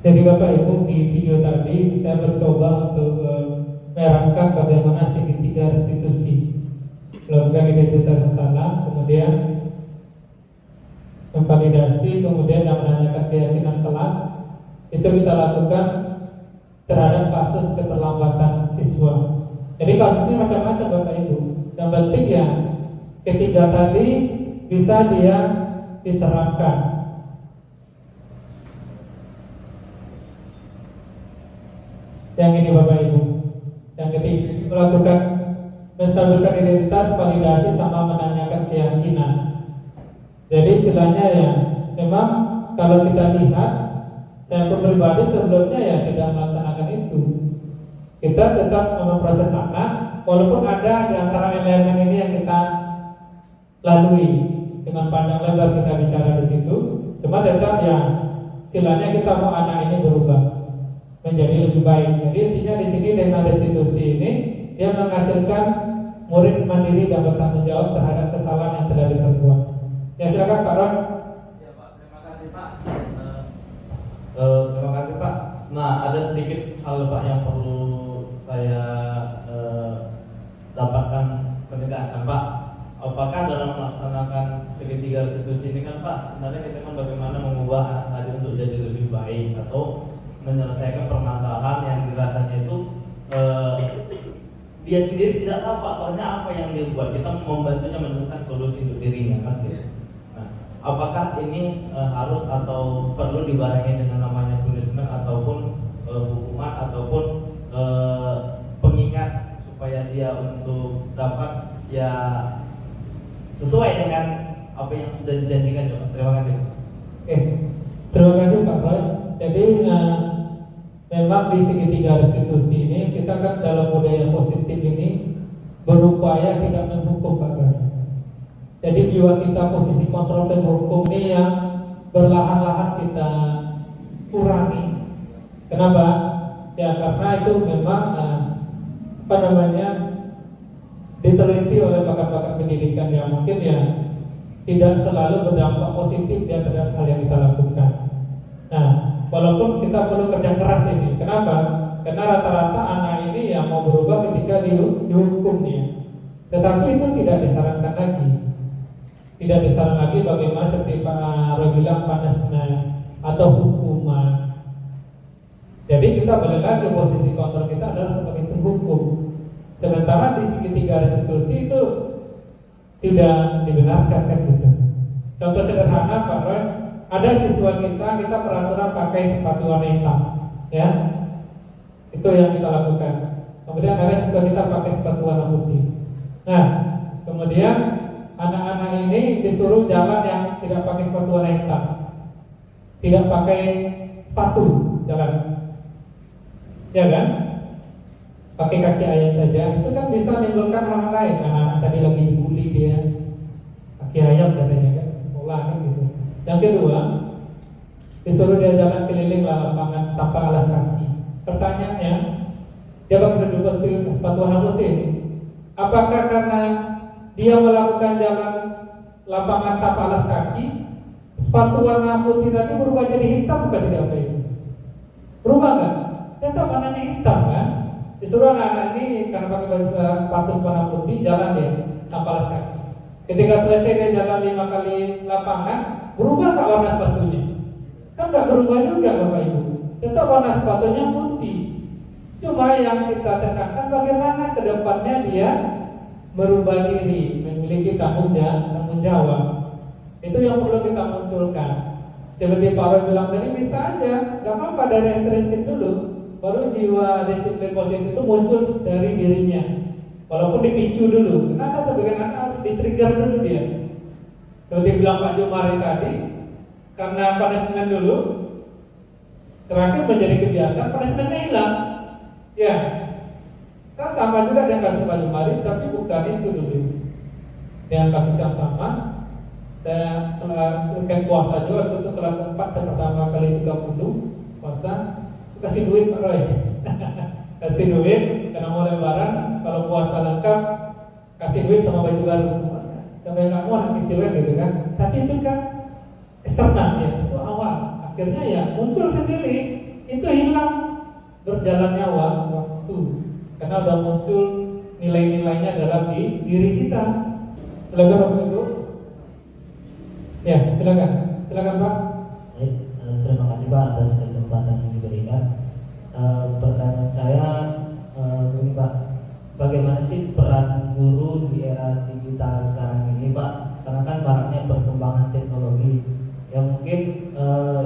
Jadi Bapak Ibu, di video tadi saya mencoba untuk merangkai bagaimana segitiga restitusi, melakukan identitas salah, kemudian memvalidasi, kemudian yang menanyakan keyakinan kelas. Itu kita lakukan terhadap kasus keterlambatan siswa. Jadi kasusnya macam-macam Bapak Ibu. Yang penting ya ketiga tadi bisa dia diterapkan. Yang ini Bapak Ibu. Yang ketiga melakukan menstabilkan identitas, validasi, sama menanyakan keyakinan. Jadi istilahnya ya, memang kalau kita lihat, saya pun pribadi sebelumnya ya tidak melaksanakan itu. Kita tetap memproses anak, walaupun ada di antara elemen ini yang kita lalui dengan pandang lebar kita bicara di situ. Cuma tetap ya, istilahnya kita mau anak ini berubah menjadi lebih baik. Jadi intinya di sini dengan restitusi ini dia menghasilkan murid mandiri dan bertanggung jawab terhadap kesalahan yang telah diperbuat. Ya silakan Pak Ron. Ya Pak, terima kasih Pak. Terima kasih Pak. Nah, ada sedikit hal Pak yang perlu saya dapatkan penegasan Pak. Apakah dalam melaksanakan segitiga restitusi ini kan Pak, sebenarnya kita kan bagaimana mengubah anak tadi untuk jadi lebih baik atau menyelesaikan permasalahan yang dirasanya itu dia sendiri tidak tahu faktornya apa yang dia buat. Kita membantunya menemukan solusi untuk dirinya kan gitu. Nah, apakah ini harus atau perlu dibarengi dengan namanya punishment ataupun hukuman ataupun pengingat supaya dia untuk dapat ya sesuai dengan apa yang sudah dijanjikan. Terima kasih. Oke, terima kasih Pak Roy. Jadi memang di segitiga restitusi ini kita kan dalam budaya positif ini berupaya tidak menghukum Pak Roy. Jadi jiwa kita posisi kontrol dan hukum ini yang berlahan-lahan kita kurangi. Kenapa? Ya karena itu memang diteliti oleh pakar-pakar pendidikan yang mungkin ya tidak selalu berdampak positif di terhadap hal yang kita lakukan. Nah, walaupun kita perlu kerja keras ini. Kenapa? Karena rata-rata anak ini yang mau berubah ketika dihukum dia. Tetapi itu tidak disarankan lagi. Tidak disarankan lagi bagaimana seperti Pak Roy bilang punishment atau hukuman. Jadi kita balik lagi posisi kontrol kita adalah sebagai penghukum. Sementara di segitiga restitusi itu tidak dibenarkan kan gitu. Contoh sederhana Pak Roy, ada siswa kita peraturan pakai sepatu warna hitam, ya, itu yang kita lakukan. Kemudian ada siswa kita pakai sepatu warna putih. Nah, kemudian anak-anak ini disuruh jalan yang tidak pakai sepatu warna hitam, tidak pakai sepatu jalan, ya kan? Pakai kaki ayam saja, itu kan bisa menimbulkan hal lain. Anak tadi lagi dibully dia, kaki ayam katanya kan, sekolah kan gitu. Yang kedua, disuruh dia jalan keliling lapangan tanpa alas kaki. Pertanyaannya, dia pakai sepatu warna putih ini. Apakah karena dia melakukan jalan lapangan tanpa alas kaki, sepatu warna putih tadi berubah jadi hitam bukan tidak apa itu? Berubah kan? Tetap warnanya hitam kan? Disuruh anak-anak ini karena pakai sepatu warna putih jalan dia tanpa alas kaki. Ketika selesai dia jalan 5 kali lapangan, berubah tak warna sepatunya? Kan nggak berubah juga Bapak Ibu. Tetap warna sepatunya putih. Cuma yang kita tekankan bagaimana kedepannya dia merubah diri, memiliki tanggung jawab. Itu yang perlu kita munculkan. Seperti Pak Roy bilang tadi, bisa aja, nggak apa-apa dari ekstrinsik dulu. Baru jiwa disiplin positif itu muncul dari dirinya. Walaupun dipicu dulu. Kenapa sebagian anak harus di-trigger dulu dia? Seperti bilang Pak Jumari tadi, karena punishment dulu, Terakhir menjadi kebiasaan, punishmentnya hilang. Ya, saya sama juga dengan kasus Pak Jumari, tapi bukan itu dulu. Dengan kasus yang sama, saya kelas puasa juga, waktu itu kelas 4 saya pertama kali 30 puasa, kasih duit Pak Roy. Kasih duit, karena mau lebaran, kalau puasa lengkap, kasih duit sama baju baru. Sampai nggak mau anak kecil kan gitu kan. Tapi itu kan eksternal ya, itu awal. Akhirnya ya muncul sendiri, itu hilang berjalannya waktu. Karena udah muncul nilai-nilainya dalam diri kita. Silakan Bapak Ibu. Ya, silakan Pak. Baik, terima kasih Pak atas kesempatan yang diberikan. Pertanyaan saya begini Pak, bagaimana sih peran guru di era digital sekarang ini Pak? Karena kan maraknya perkembangan teknologi. Yang mungkin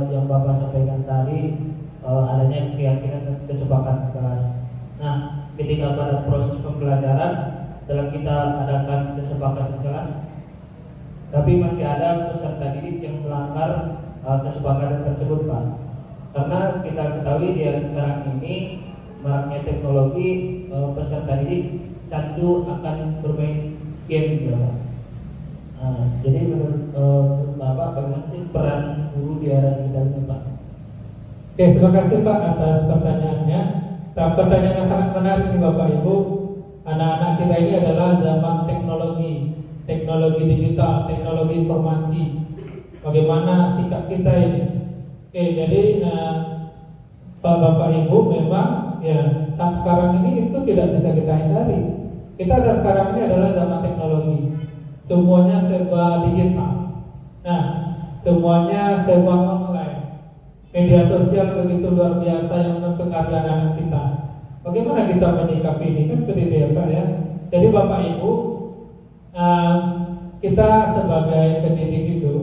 yang Bapak sampaikan tadi adanya keyakinan dan kesepakatan kelas. Nah, ketika pada proses pembelajaran dalam kita adakan kesepakatan kelas, tapi masih ada peserta didik yang melanggar kesepakatan tersebut Pak. Karena kita ketahui di era sekarang ini maraknya teknologi, peserta didik candu akan bermain game gitu Pak. Jadi menurut Bapak bagaimana sih peran guru di era digital ini Pak? Oke, terima kasih Pak atas pertanyaannya. Pertanyaan yang sangat menarik nih Bapak Ibu. Anak-anak kita ini adalah zaman teknologi digital, teknologi informasi. Bagaimana sikap kita ini? Oke, jadi Bapak Ibu memang ya saat sekarang ini itu tidak bisa kita hindari. Kita saat sekarang ini adalah zaman teknologi. Semuanya serba digital. Nah, semuanya serba online. Media sosial begitu luar biasa yang mempengaruhi anak kita. Bagaimana kita menyikapi ini? Kan seperti itu ya Pak ya. Jadi Bapak Ibu, kita sebagai pendidik itu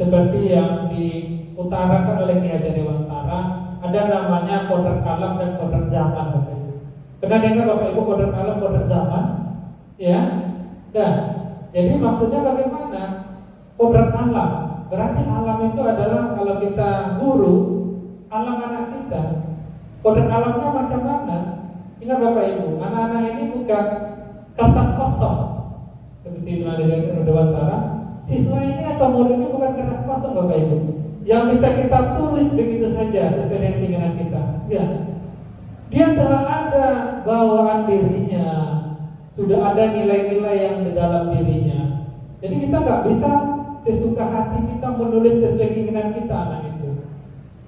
seperti yang diutarakan oleh Ki Hajar Dewantara, ada namanya kodrat alam dan kodrat zaman Bapak Ibu. Pernah dengar Bapak Ibu kodrat alam, kodrat zaman? Ya. Nah, jadi maksudnya bagaimana? Kodrat alam, berarti alam itu adalah kalau kita guru, alam anak kita. Kodrat alamnya macam mana? Ingat Bapak Ibu, anak-anak ini bukan kertas kosong seperti Ki Dewantara. Siswa ini atau murid ini bukan kertas kosong Bapak Ibu, yang bisa kita tulis begitu saja sesuai dengan keinginan kita. Ya, dia telah ada bawaan dirinya, sudah ada nilai-nilai yang di dalam dirinya. Jadi kita nggak bisa sesuka hati kita menulis sesuai keinginan kita anak itu.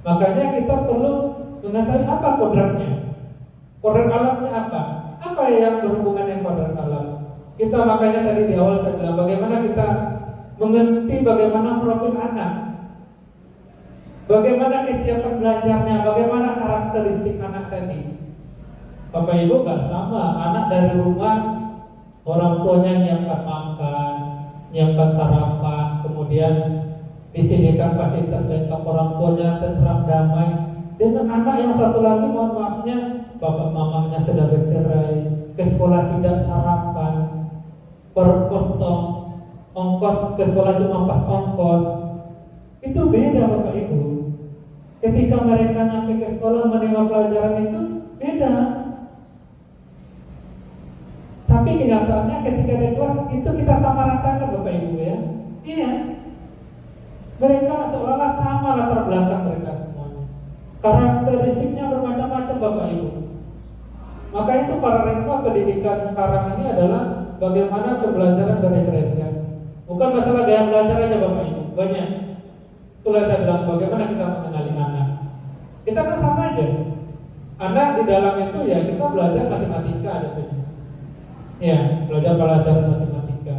Makanya kita perlu mengetahui apa kodratnya. Kodrat alamnya apa? Apa yang berhubungan dengan kodrat alam? Kita makanya tadi di awal saya bilang bagaimana kita mengerti bagaimana profil anak, bagaimana kesiapan belajarnya, bagaimana karakteristik anak tadi. Bapak Ibu gak sama, anak dari rumah orang tuanya nyiapkan makan, nyiapkan sarapan, kemudian disediakan fasilitas lengkap, orang tuanya tenteram damai. Dengan anak yang satu lagi mohon maafnya bapak mamanya sudah bercerai, ke sekolah tidak sarapan, perut kosong, ongkos ke sekolah cuma pas ongkos. Itu beda Bapak Ibu. Ketika mereka nyampe ke sekolah menerima pelajaran itu beda. Tapi kenyataannya ketika di kelas itu kita sama ratakan Bapak Ibu ya. Iya. Mereka seolah-olah sama latar belakang mereka semuanya. Karakteristiknya bermacam-macam Bapak Ibu. Maka itu para rektor pendidikan sekarang ini adalah bagaimana pembelajaran berdiferensiasi. Bukan masalah gaya belajar aja Bapak Ibu, banyak. Itulah saya bilang bagaimana kita mengenali anak. Kita kan sama aja. Anak di dalam itu ya kita belajar matematika ada punya. Ya, belajar matematika.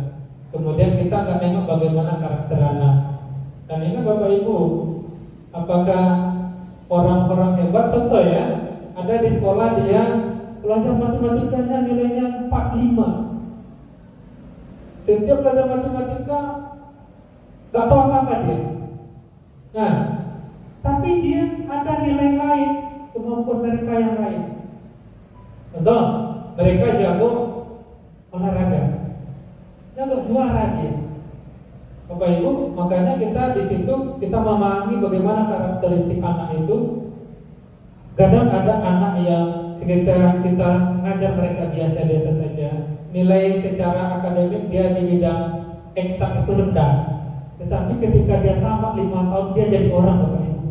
Kemudian kita akan nengok bagaimana karakter anak. Dan ingat Bapak Ibu, apakah orang-orang hebat? Contoh ya, ada di sekolah dia belajar matematikanya nilainya 45. Setiap belajar matematika gak tahu apa-apa dia. Nah, tapi dia ada nilai lain, kemampuan mereka yang lain. Contoh, mereka jago olahraga, jago juara dia. Bapak Ibu, makanya kita di situ kita memahami bagaimana karakteristik anak itu. Kadang ada anak yang kita ngajar mereka biasa-biasa saja, nilai secara akademik dia di bidang eksak itu rendah, tetapi ketika dia tamat 5 tahun dia jadi orang, Bapak Ibu.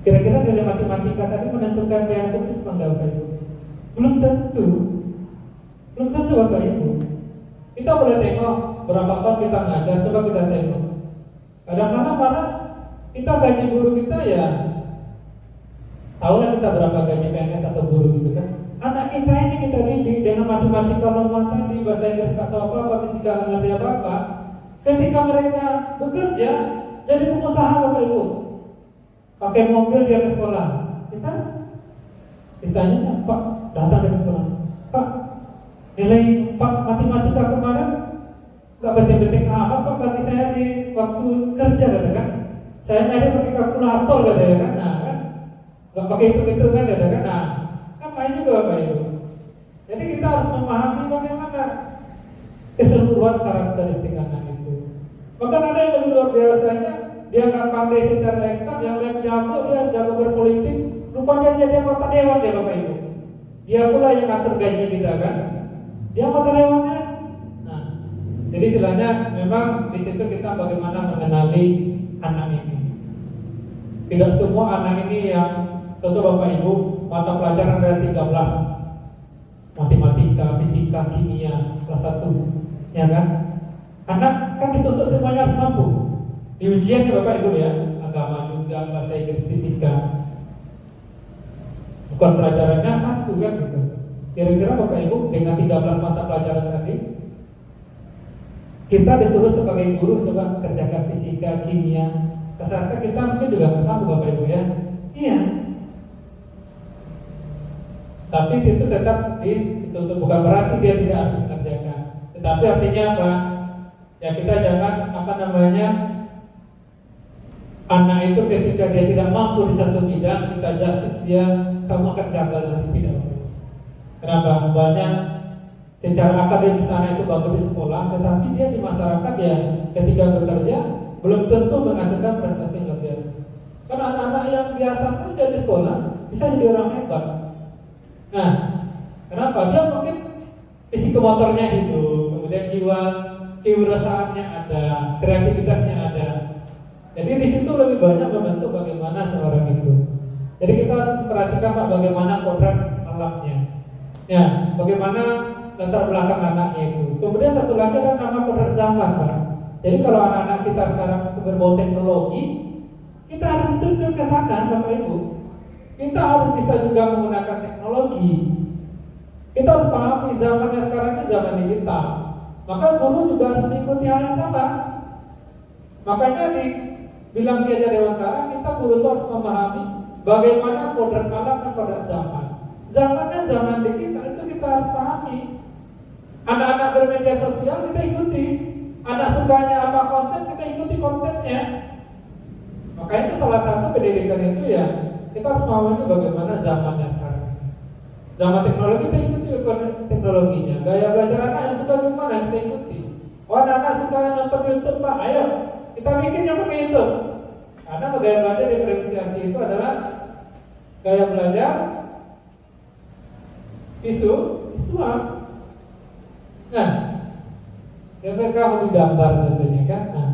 Kira-kira nilai matematika tadi menentukan dia sukses apa enggak, Bapak Ibu? Belum tentu. Belum tentu, Bapak Ibu. Kita boleh tengok berapa tahun kita ngajar, coba kita tengok. Kadang-kadang malah kita gaji guru kita ya, tahulah kita berapa gaji PNS atau guru gitu kan. Anak kita ini kita didik dengan matematika lemah tadi, bahasa Inggris atau apa, fisika nggak ngerti apa-apa. Ketika mereka bekerja jadi pengusaha, Bapak Ibu, pakai mobil dia ke sekolah, kita ditanya, Pak datang ke sekolah, Pak nilai Pak matematika kemarin nggak penting-penting apa Pak bagi saya di waktu kerja, kata kan. Saya nyari pakai kalkulator, kata kan. Nah kan nggak pakai hitung-hitungan, kata kan. Nah kan main juga, Bapak Ibu. Jadi kita harus memahami bagaimana keseluruhan karakteristik anak itu. Bahkan ada yang lebih luar biasanya, dia nggak pandai secara eksak, yang lain jago, dia jago berpolitik, rupanya dia anggota dewan ya, Bapak Ibu. Dia pula yang ngatur gaji kita kan. Dia anggota dewannya. Nah, jadi istilahnya memang di situ kita bagaimana mengenali anak ini. Tidak semua anak ini yang tentu Bapak Ibu mata pelajaran ada 13, matematika, fisika, kimia, kelas 1, ya kan? Anak kan dituntut semuanya harus mampu. Di ujian ya Bapak Ibu ya, agama juga, bahasa Inggris, fisika. Bukan pelajarannya 1 kan gitu. Kira-kira Bapak Ibu dengan 13 mata pelajaran tadi, kita disuruh sebagai guru coba kerjakan fisika, kimia. Kesasa kita mungkin juga nggak sanggup, Bapak Ibu ya. Iya. Tapi itu tetap dituntut, bukan berarti dia tidak harus mengerjakan. Tetapi artinya apa? Ya kita jangan anak itu ketika dia tidak mampu di satu bidang, kita justice dia, kamu akan gagal nanti, tidak. Kenapa? Banyak secara akademis anak itu bagus di sekolah, tetapi dia di masyarakat ya ketika bekerja belum tentu menghasilkan prestasi yang luar biasa. Karena anak-anak yang biasa saja di sekolah bisa jadi orang hebat. Nah, kenapa? Dia mungkin fisik motornya hidup, kemudian jiwa kewirausahaannya ada, kreativitasnya ada. Jadi di situ lebih banyak membentuk bagaimana seorang itu. Jadi kita harus perhatikan Pak bagaimana kodrat alamnya. Ya, bagaimana latar belakang anaknya itu. Kemudian satu lagi ada nama kodrat zaman Pak. Jadi kalau anak-anak kita sekarang berbau teknologi, kita harus terjun ke sana Bapak Ibu. Kita harus bisa juga menggunakan teknologi. Kita harus pahami zamannya sekarang ini zaman digital. Maka guru juga harus mengikuti hal yang sama. Makanya dibilang Kiai Dewantara, kita guru itu harus memahami bagaimana kodrat alam dan kodrat zaman. Zamannya zaman digital itu kita harus pahami. Anak-anak bermedia sosial kita ikuti. Anak sukanya apa konten, kita ikuti kontennya. Makanya itu salah satu pendidikan itu ya, kita harus memahami bagaimana zamannya sekarang. Zaman teknologi kita ikuti teknologinya. Gaya belajar anak yang suka gimana kita ikuti. Oh anak-anak suka nonton YouTube Pak, ayo kita bikin yang pakai YouTube. Karena gaya belajar diferensiasi itu adalah gaya belajar visual. Nah, mereka mau digambar tentunya kan. Nah,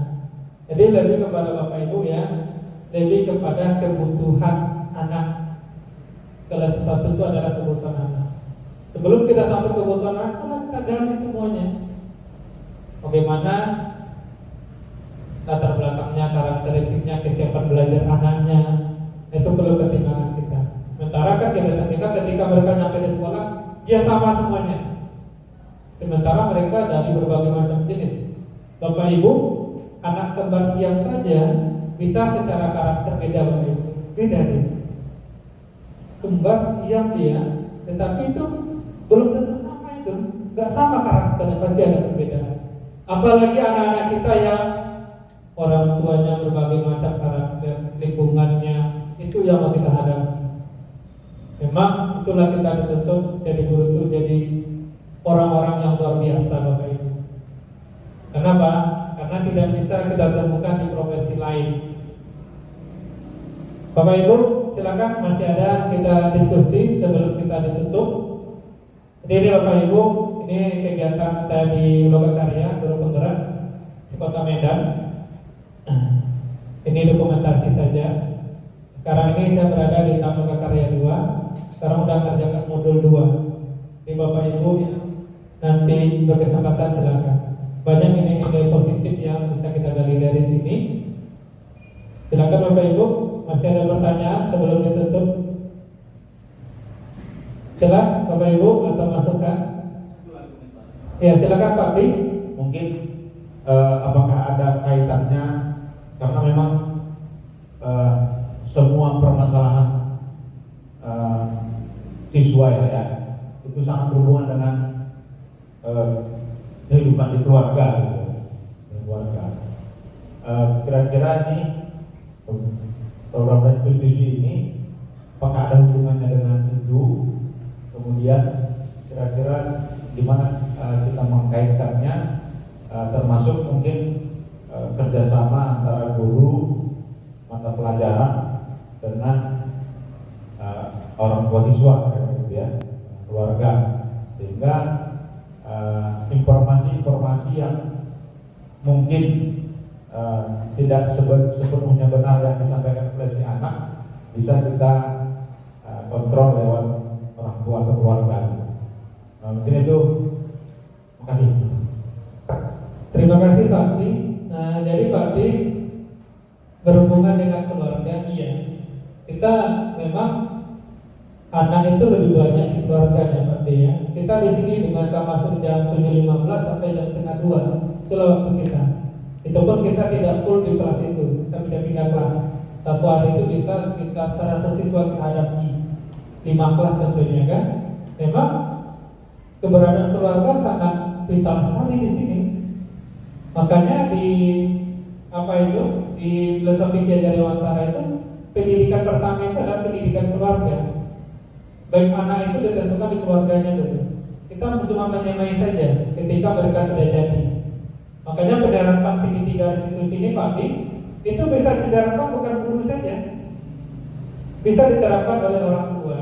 jadi lebih kepada Bapak Ibu ya, lebih kepada kebutuhan anak. Kalau sesuatu itu adalah kebutuhan anak. Sebelum kita sampai kebutuhan anak, kita ganti semuanya. Bagaimana latar belakangnya, karakteristiknya, kesiapan belajar anaknya, itu perlu ketimbangan kita. Sementara kan kita ketika mereka sampai di sekolah, dia sama semuanya. Sementara mereka dari berbagai macam jenis. Bapak Ibu, anak kembar siam saja bisa secara karakter beda, Bapak Ibu. Beda dia. Kembar siam dia, tetapi itu belum tentu sama itu. Gak sama karakternya, pasti ada perbedaan. Apalagi anak-anak kita yang orang tuanya berbagai macam karakter, lingkungannya, itu yang mau kita hadapi. Memang itulah kita dituntut jadi guru itu jadi orang-orang yang luar biasa Bapak Ibu. Kenapa? Karena tidak bisa kita temukan di profesi lain. Bapak Ibu, silakan, masih ada kita diskusi sebelum kita ditutup. Jadi ini Bapak Ibu, ini kegiatan saya di Lokakarya, Guru Penggerak di Kota Medan. Ini dokumentasi saja. Sekarang ini saya berada di Taman Lokakarya 2. Sekarang udah kerjakan modul 2. Ini Bapak Ibu nanti berkesempatan silakan. Banyak ini nilai positif yang bisa kita gali dari sini. Silakan Bapak Ibu, masih ada pertanyaan sebelum ditutup? Jelas Bapak Ibu atau masukan? Ya, silakan Pak Di. Mungkin apakah ada kaitannya, karena memang semua permasalahan siswa ya itu sangat berhubungan dengan kehidupan di keluarga gitu. Kira-kira ini program restitusi ini apakah ada hubungannya dengan itu? Kemudian kira-kira gimana kita mengkaitkannya, termasuk mungkin kerjasama antara guru mata pelajaran dengan orang tua siswa gitu ya, keluarga, sehingga informasi-informasi yang mungkin tidak sepenuhnya benar yang disampaikan oleh si anak bisa kita kontrol lewat orang tua atau keluarga. Mungkin itu. Makasih. Terima kasih Pak Di. Jadi Pak Di, berhubungan dengan keluarga, iya. Kita memang anak itu lebih banyak di keluarganya Pak Di ya. Kita di sini dengan masuk jam 7.15 sampai jam setengah 2. Itulah waktu kita. Itu pun kita tidak full di kelas itu, kita pindah-pindah kelas. Satu hari itu bisa sekitar 100 siswa kita hadapi, 5 kelas tentunya kan. Memang keberadaan keluarga sangat vital sekali di sini. Makanya di di filosofi dari Wansara itu pendidikan pertama itu adalah pendidikan keluarga. Baik anak itu ditentukan di keluarganya dulu. Kita cuma menyamai saja ketika mereka sudah jadi. Makanya penerapan segitiga restitusi ini Pak Di, itu bisa diterapkan bukan guru saja, bisa diterapkan oleh orang tua.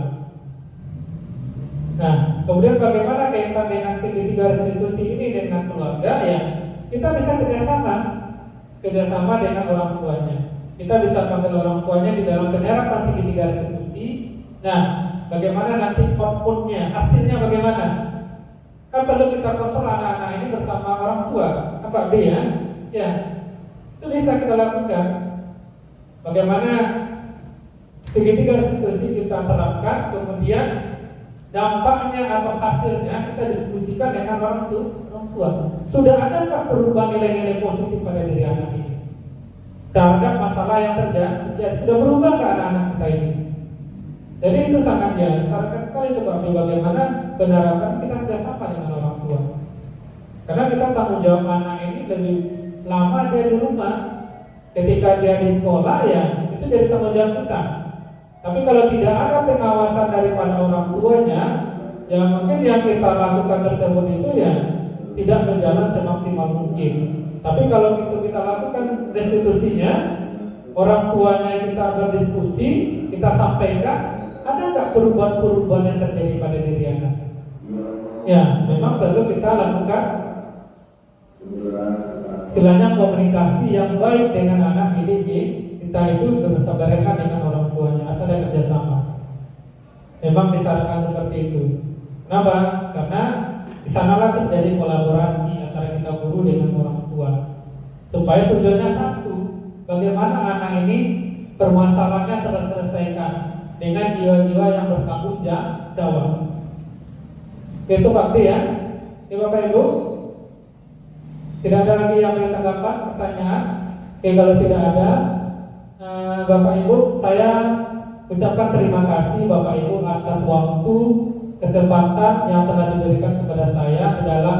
Nah, kemudian bagaimana kaitan dengan segitiga restitusi ini dengan keluarga ya? Kita bisa kerjasama dengan orang tuanya. Kita bisa panggil orang tuanya di dalam penerapan segitiga restitusi. Nah, bagaimana nanti outputnya, hasilnya bagaimana? Kan perlu kita kontrol anak-anak ini bersama orang tua, apa dia? Ya, itu bisa kita lakukan. Bagaimana segitiga restitusi kita terapkan, kemudian dampaknya atau hasilnya kita diskusikan dengan orang tua. Sudah adakah perubahan nilai-nilai positif pada diri anak ini terhadap masalah yang terjadi? Sudah berubah ke anak-anak kita ini? Jadi itu sangat disarankan sekali itu Pak, bagaimana penerapan kita kerjasama dengan orang tua. Karena kita tanggung jawab anak ini lebih lama dia di rumah. Ketika dia di sekolah ya itu jadi tanggung jawab kita. Tapi kalau tidak ada pengawasan daripada orang tuanya, ya mungkin yang kita lakukan tersebut itu ya tidak berjalan semaksimal mungkin. Tapi kalau itu kita lakukan restitusinya, orang tuanya kita berdiskusi, kita sampaikan, ada nggak perubahan-perubahan yang terjadi pada diri anak? Ya, memang perlu kita lakukan istilahnya komunikasi yang baik dengan anak didik kita itu bersabarkan dengan orang tuanya, asal ada kerjasama. Memang disarankan seperti itu. Kenapa? Karena di sanalah terjadi kolaborasi antara kita guru dengan orang tua, supaya tujuannya satu, bagaimana anak ini permasalahannya terselesaikan dengan jiwa-jiwa yang bertanggung jawab. Itu pasti ya. Bapak Ibu, tidak ada lagi yang bertanggapan, pertanyaan? Oke, kalau tidak ada, Bapak Ibu, saya ucapkan terima kasih Bapak Ibu atas waktu, kesempatan yang telah diberikan kepada saya dalam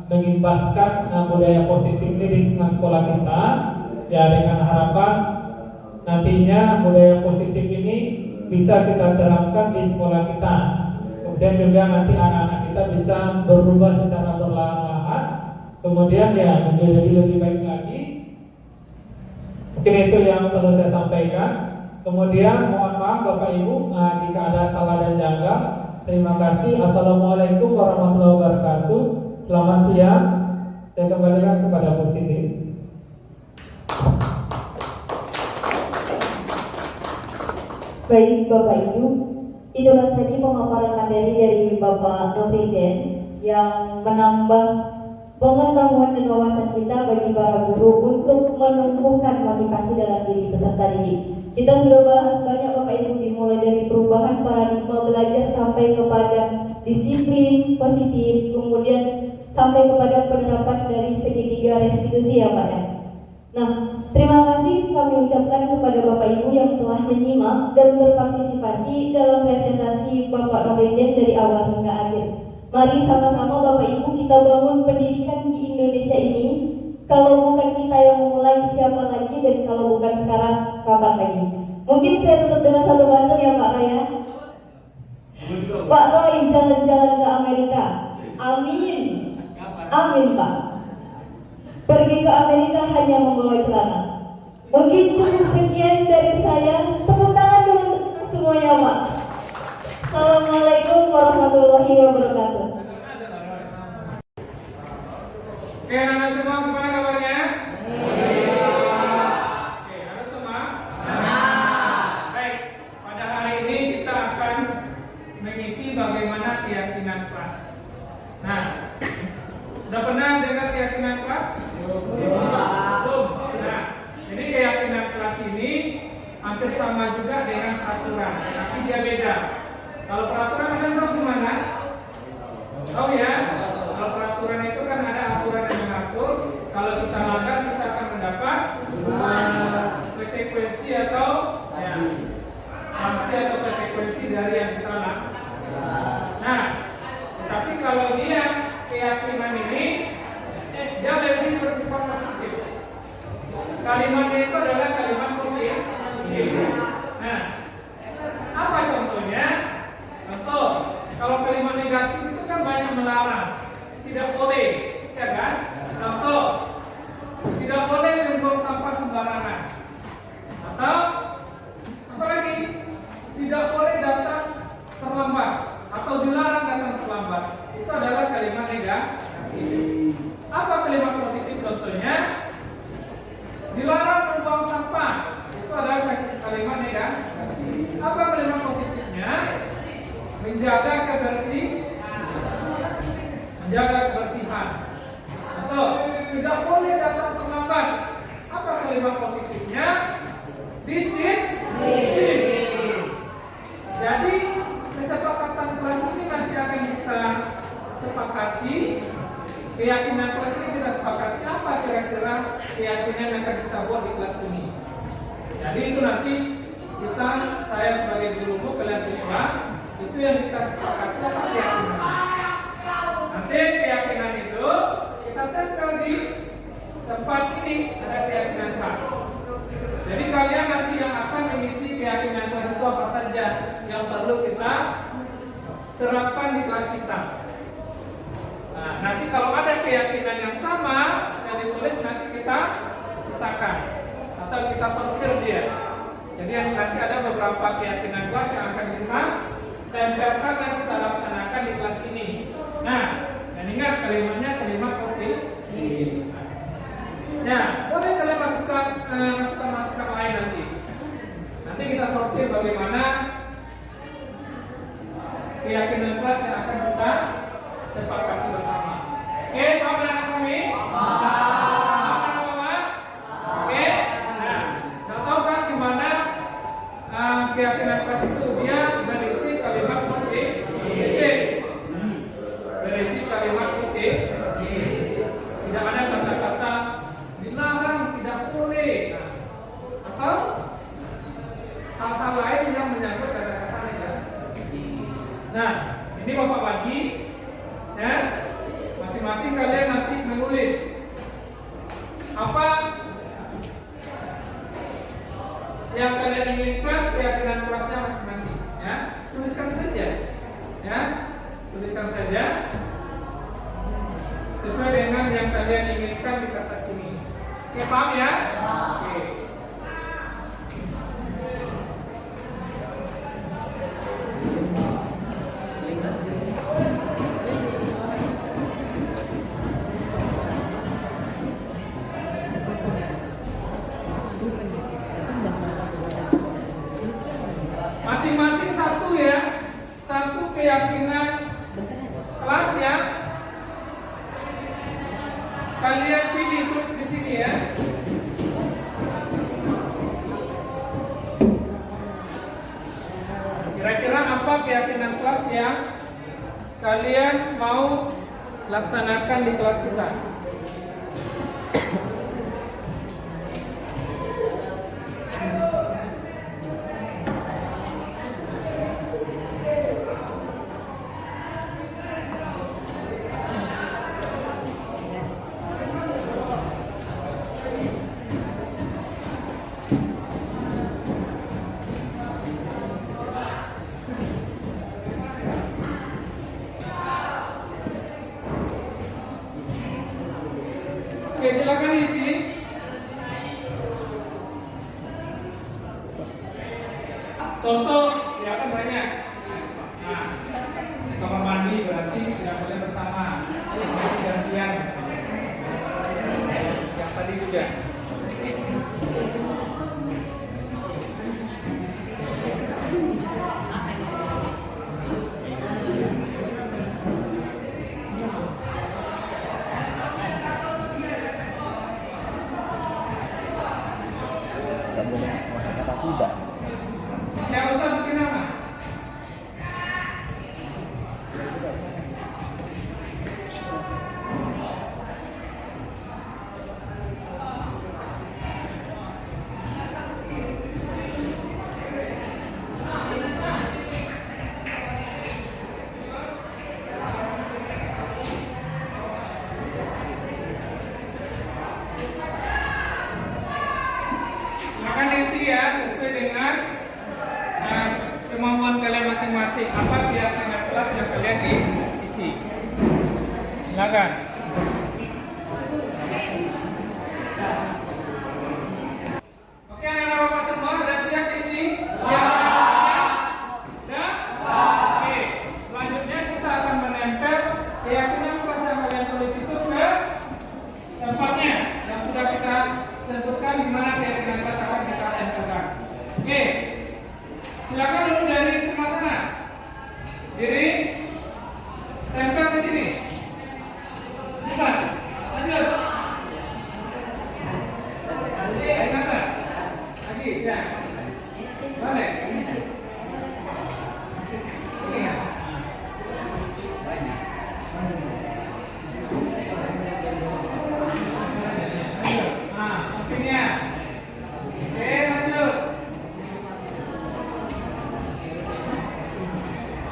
mengimbaskan budaya positif ini di sekolah kita. Ya, dengan harapan nantinya budaya positif ini bisa kita terapkan di sekolah kita. Kemudian juga nanti anak-anak kita bisa berubah secara perlahan-lahan. Kemudian ya menjadi lebih baik lagi. Mungkin itu yang perlu saya sampaikan. Kemudian mohon maaf Bapak Ibu jika ada salah dan janggal. Terima kasih. Assalamualaikum warahmatullahi wabarakatuh. Selamat siang. Saya kembalikan kepada Bu Siti. Baik Bapak Ibu, itulah tadi pemaparan materi dari Bapak Nofrizen yang menambah pengetahuan dan wawasan kita bagi para guru untuk menumbuhkan motivasi dalam diri peserta didik. Kita sudah bahas banyak Bapak Ibu, dimulai dari perubahan paradigma belajar sampai kepada disiplin positif, kemudian sampai kepada penerapan dari segitiga restitusi ya Pak ya. Nah, terima kasih kami ucapkan kepada Bapak Ibu yang telah menyimak dan berpartisipasi dalam presentasi Bapak Nofrizen dari awal hingga akhir. Mari sama-sama Bapak Ibu kita bangun pendidikan di Indonesia ini. Kalau bukan kita yang memulai, siapa lagi? Dan kalau bukan sekarang, kapan lagi? Mungkin saya tutup dengan satu pantun ya Pak Raya. Pak Roy jalan-jalan ke Amerika. Amin. Amin Pak. Pergi ke Amerika hanya membawa celana. Mungkin cukup sekian dari saya. Tepuk tangan dulu untuk semuanya Pak. Assalamualaikum warahmatullahi wabarakatuh. Oke, anak semua gimana kabarnya? Oke, harus semua? Baik, pada hari ini kita akan mengisi bagaimana keyakinan kelas. Nah, udah pernah dengar keyakinan kelas? Belum. Nah, jadi keyakinan kelas ini hampir sama juga dengan peraturan, tapi dia beda. Kalau peraturan Anda tahu gimana? Tahu ya? Kalau peraturan itu kan ada aturan yang mengatur. Kalau kita langgar kita akan mendapat konsekuensi atau ya, sanksi atau konsekuensi dari yang kita lakukan. Nah, tapi kalau dia keyakinan ini dia lebih bersifat positif. Kalimatnya itu adalah kalimat positif. Nah, apa contohnya? Contoh, kalau kalimat negatif itu kan banyak melarang, tidak boleh, ya kan? Contoh, tidak boleh membuang sampah sembarangan. Atau apa lagi? Tidak boleh datang terlambat atau dilarang datang terlambat. Itu adalah kalimat negatif. Apa kalimat positif contohnya? Dilarang membuang sampah. Itu adalah kalimat negatif. Apa kalimat positifnya? Menjaga kebersihan. Atau tidak boleh datang terlambat. Apa kalimat positifnya? Disiplin. Jadi kesepakatan kelas ini nanti akan kita sepakati. Keyakinan kelas ini kita sepakati apa kira-kira keyakinan yang akan kita buat di kelas ini. Jadi itu nanti saya sebagai guru kelas siswa itu yang kita sepakati apa keyakinan. Nanti keyakinan itu kita tempel di tempat ini, ada keyakinan kelas. Jadi kalian nanti yang akan mengisi keyakinan kelas itu apa saja yang perlu kita terapkan di kelas kita. Nah, nanti kalau ada keyakinan yang sama yang ditulis nanti kita pisahkan atau kita sortir dia. Jadi nanti ada beberapa keyakinan kelas yang akan kita tempelkan dan kita laksanakan di kelas ini. Nah, dan ingat kalimatnya kalimat positif. Nah, boleh kalian masukkan lain nanti. Nanti kita sortir bagaimana keyakinan kelas yang akan kita sepakati bersama. Oke, paham anak kami? Oke. Nah, kita tahu kan gimana keyakinan kelas itu dia berisi kalimat positif. Berisi kalimat positif. Tidak ada kata-kata dilarang, tidak boleh, atau hal-hal lain yang menyangkut kata-kata negatif. Nah, ini Bapak bagi, ya, masing-masing kalian nanti menulis apa yang kalian inginkan keyakinan kelasnya masing-masing, ya, tuliskan saja, ya, tuliskan saja sesuai dengan yang kalian inginkan di kertas ini. Oke, paham ya? Oke. keyakinan kelas yang kalian pilih terus di sini ya. Kira-kira apa keyakinan kelas yang kalian mau laksanakan di kelas kita? Oke, silakan isi. Contoh ya kan banyak. Nah, di kamar mandi berarti tidak boleh bersama, gantian. Yang tadi juga. Yang usah bikin nama. Silakan isi ya sesuai dengan kemampuan kalian masing-masing. Apa keyakinan kelas yang kalian isi? Silakan. Oke, anak-anak bapak semua sudah siap isi? Ya. Sudah? Oke. Selanjutnya kita akan menempel keyakinan kelas yang kalian tulis itu ke tempatnya yang sudah kita tentukan di mana keyakinan kelas akan kita tempelkan. Oke. Silakan dulu dari sebelah sana. Diri tempel di sini. Bukan. Lanjut. Dari atas. Lagi, ya. Balik. Ini ya. Nah, sampingnya. Oke, lanjut.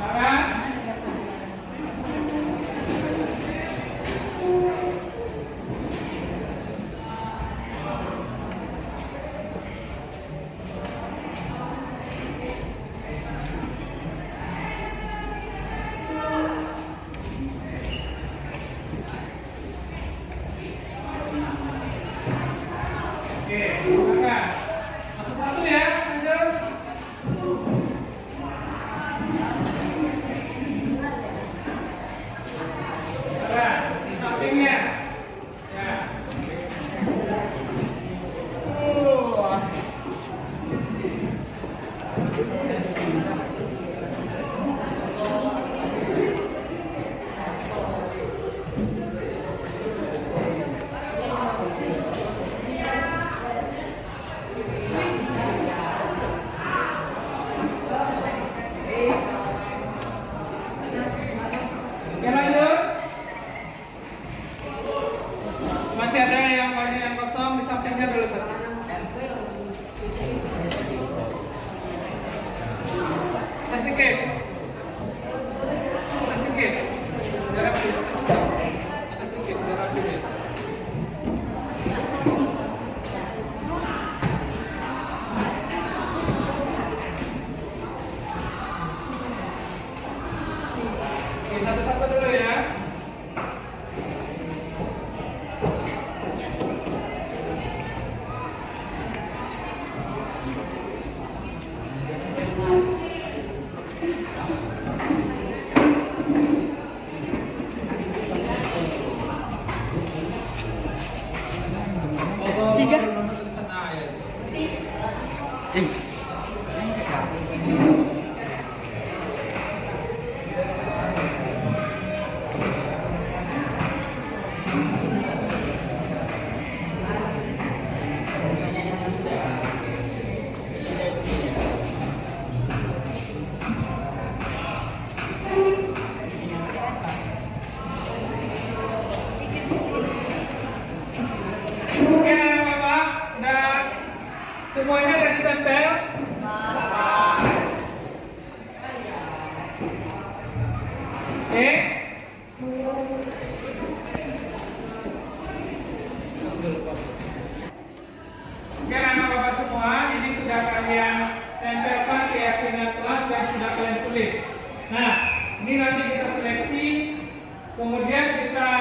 Silakan. Oke, silakan. Satu-satu ya, lanjut. Silakan, di sampingnya. Ya. Oke, lanjut. Masih ada yang banyak yang kosong di sampingnya dulu satu. Sedikit. Sedikit. Jarak dulu. Sedikit jarak dulu. Oke, satu-satu dulu ya. Tiga. tempelkan keyakinan kelas yang sudah kalian tulis. Nah, ini nanti kita seleksi, kemudian kita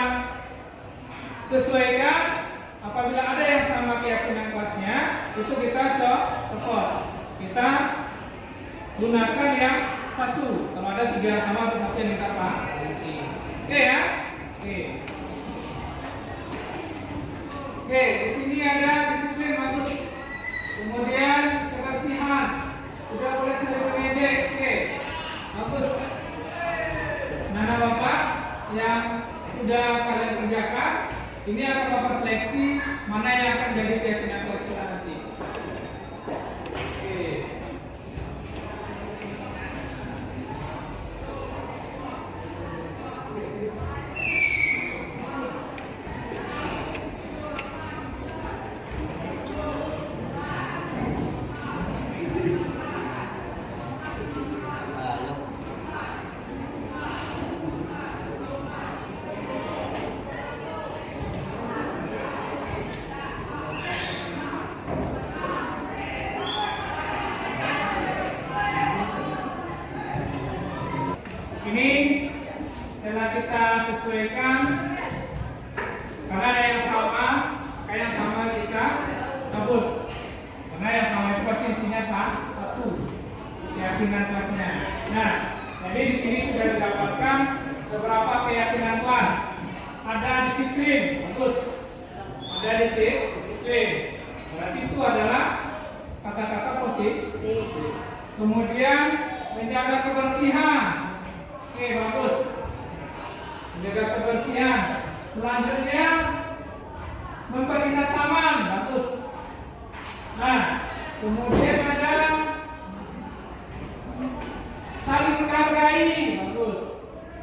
sesuaikan. Apabila ada yang sama keyakinan kelasnya, itu kita copot. Kita gunakan yang satu. Kalau ada 3 yang sama, atau 1 yang kita pakai. Oke ya? Oke. Oke, di sini ada disiplin bagus. Kemudian kebersihan. Tidak boleh saling mengejek. Oke. Bagus. Mana Bapak yang sudah kalian kerjakan? Ini akan Bapak seleksi mana yang akan jadi keyakinan kelas kita nanti. Oke. Ini telah kita sesuaikan karena ada yang sama, kita cabut. Karena yang sama itu pasti intinya satu keyakinan kelasnya. Nah, jadi di sini sudah didapatkan beberapa keyakinan kelas. Ada disiplin, bagus. Ada disiplin. Berarti itu adalah kata-kata positif. Kemudian menjaga kebersihan. Oke, bagus. Menjaga kebersihan. Selanjutnya memperindah taman, bagus. Nah, kemudian ada saling menghargai, bagus.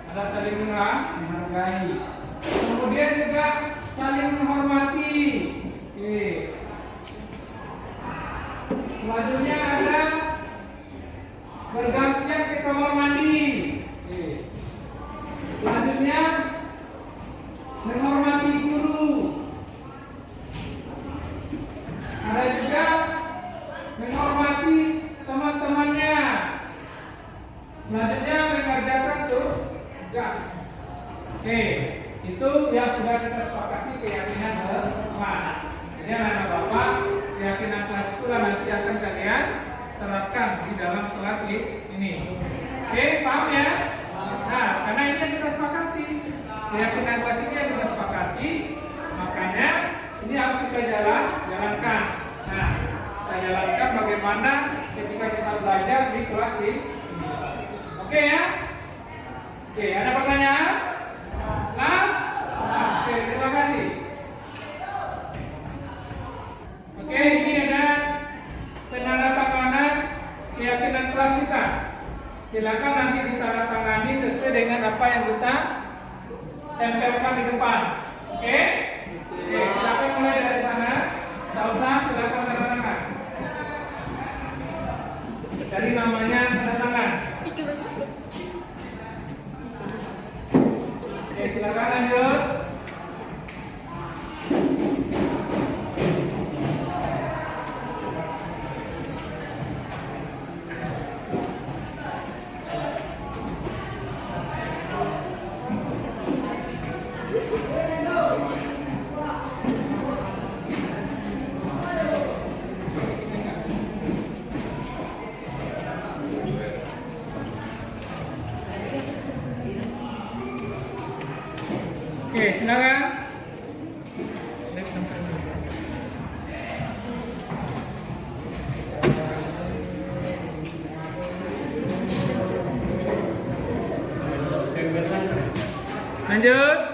Ada saling menghargai. Kemudian juga saling menghormati. Oke. Selanjutnya ada bergantian ke kamar mandi. Selanjutnya menghormati guru. Ada juga menghormati teman-temannya. Selanjutnya mengerjakan tugas. Oke, itu yang sudah kita sepakati keyakinan kelas. Jadi anak Bapak, keyakinan kelas itulah nanti akan kalian terapkan di dalam kelas ini. Oke, paham ya? Nah, karena ini yang kita sepakati, keyakinan kelas ini yang kita sepakati, makanya ini harus kita jalankan. Nah, kita jalankan bagaimana ketika kita belajar di kelas ini. Oke ya? Oke, ada pertanyaan? Last? Oke, terima kasih. Oke, ini ada penandatanganan keyakinan kelas kita. Silakan nanti ditandatangani sesuai dengan apa yang kita tempelkan di depan. Oke? Oke, silakan mulai dari sana. Tidak usah, silakan tanda tangan. Dari namanya tanda tangan. Oke, silakan lanjut. Oke, silakan. Lanjut.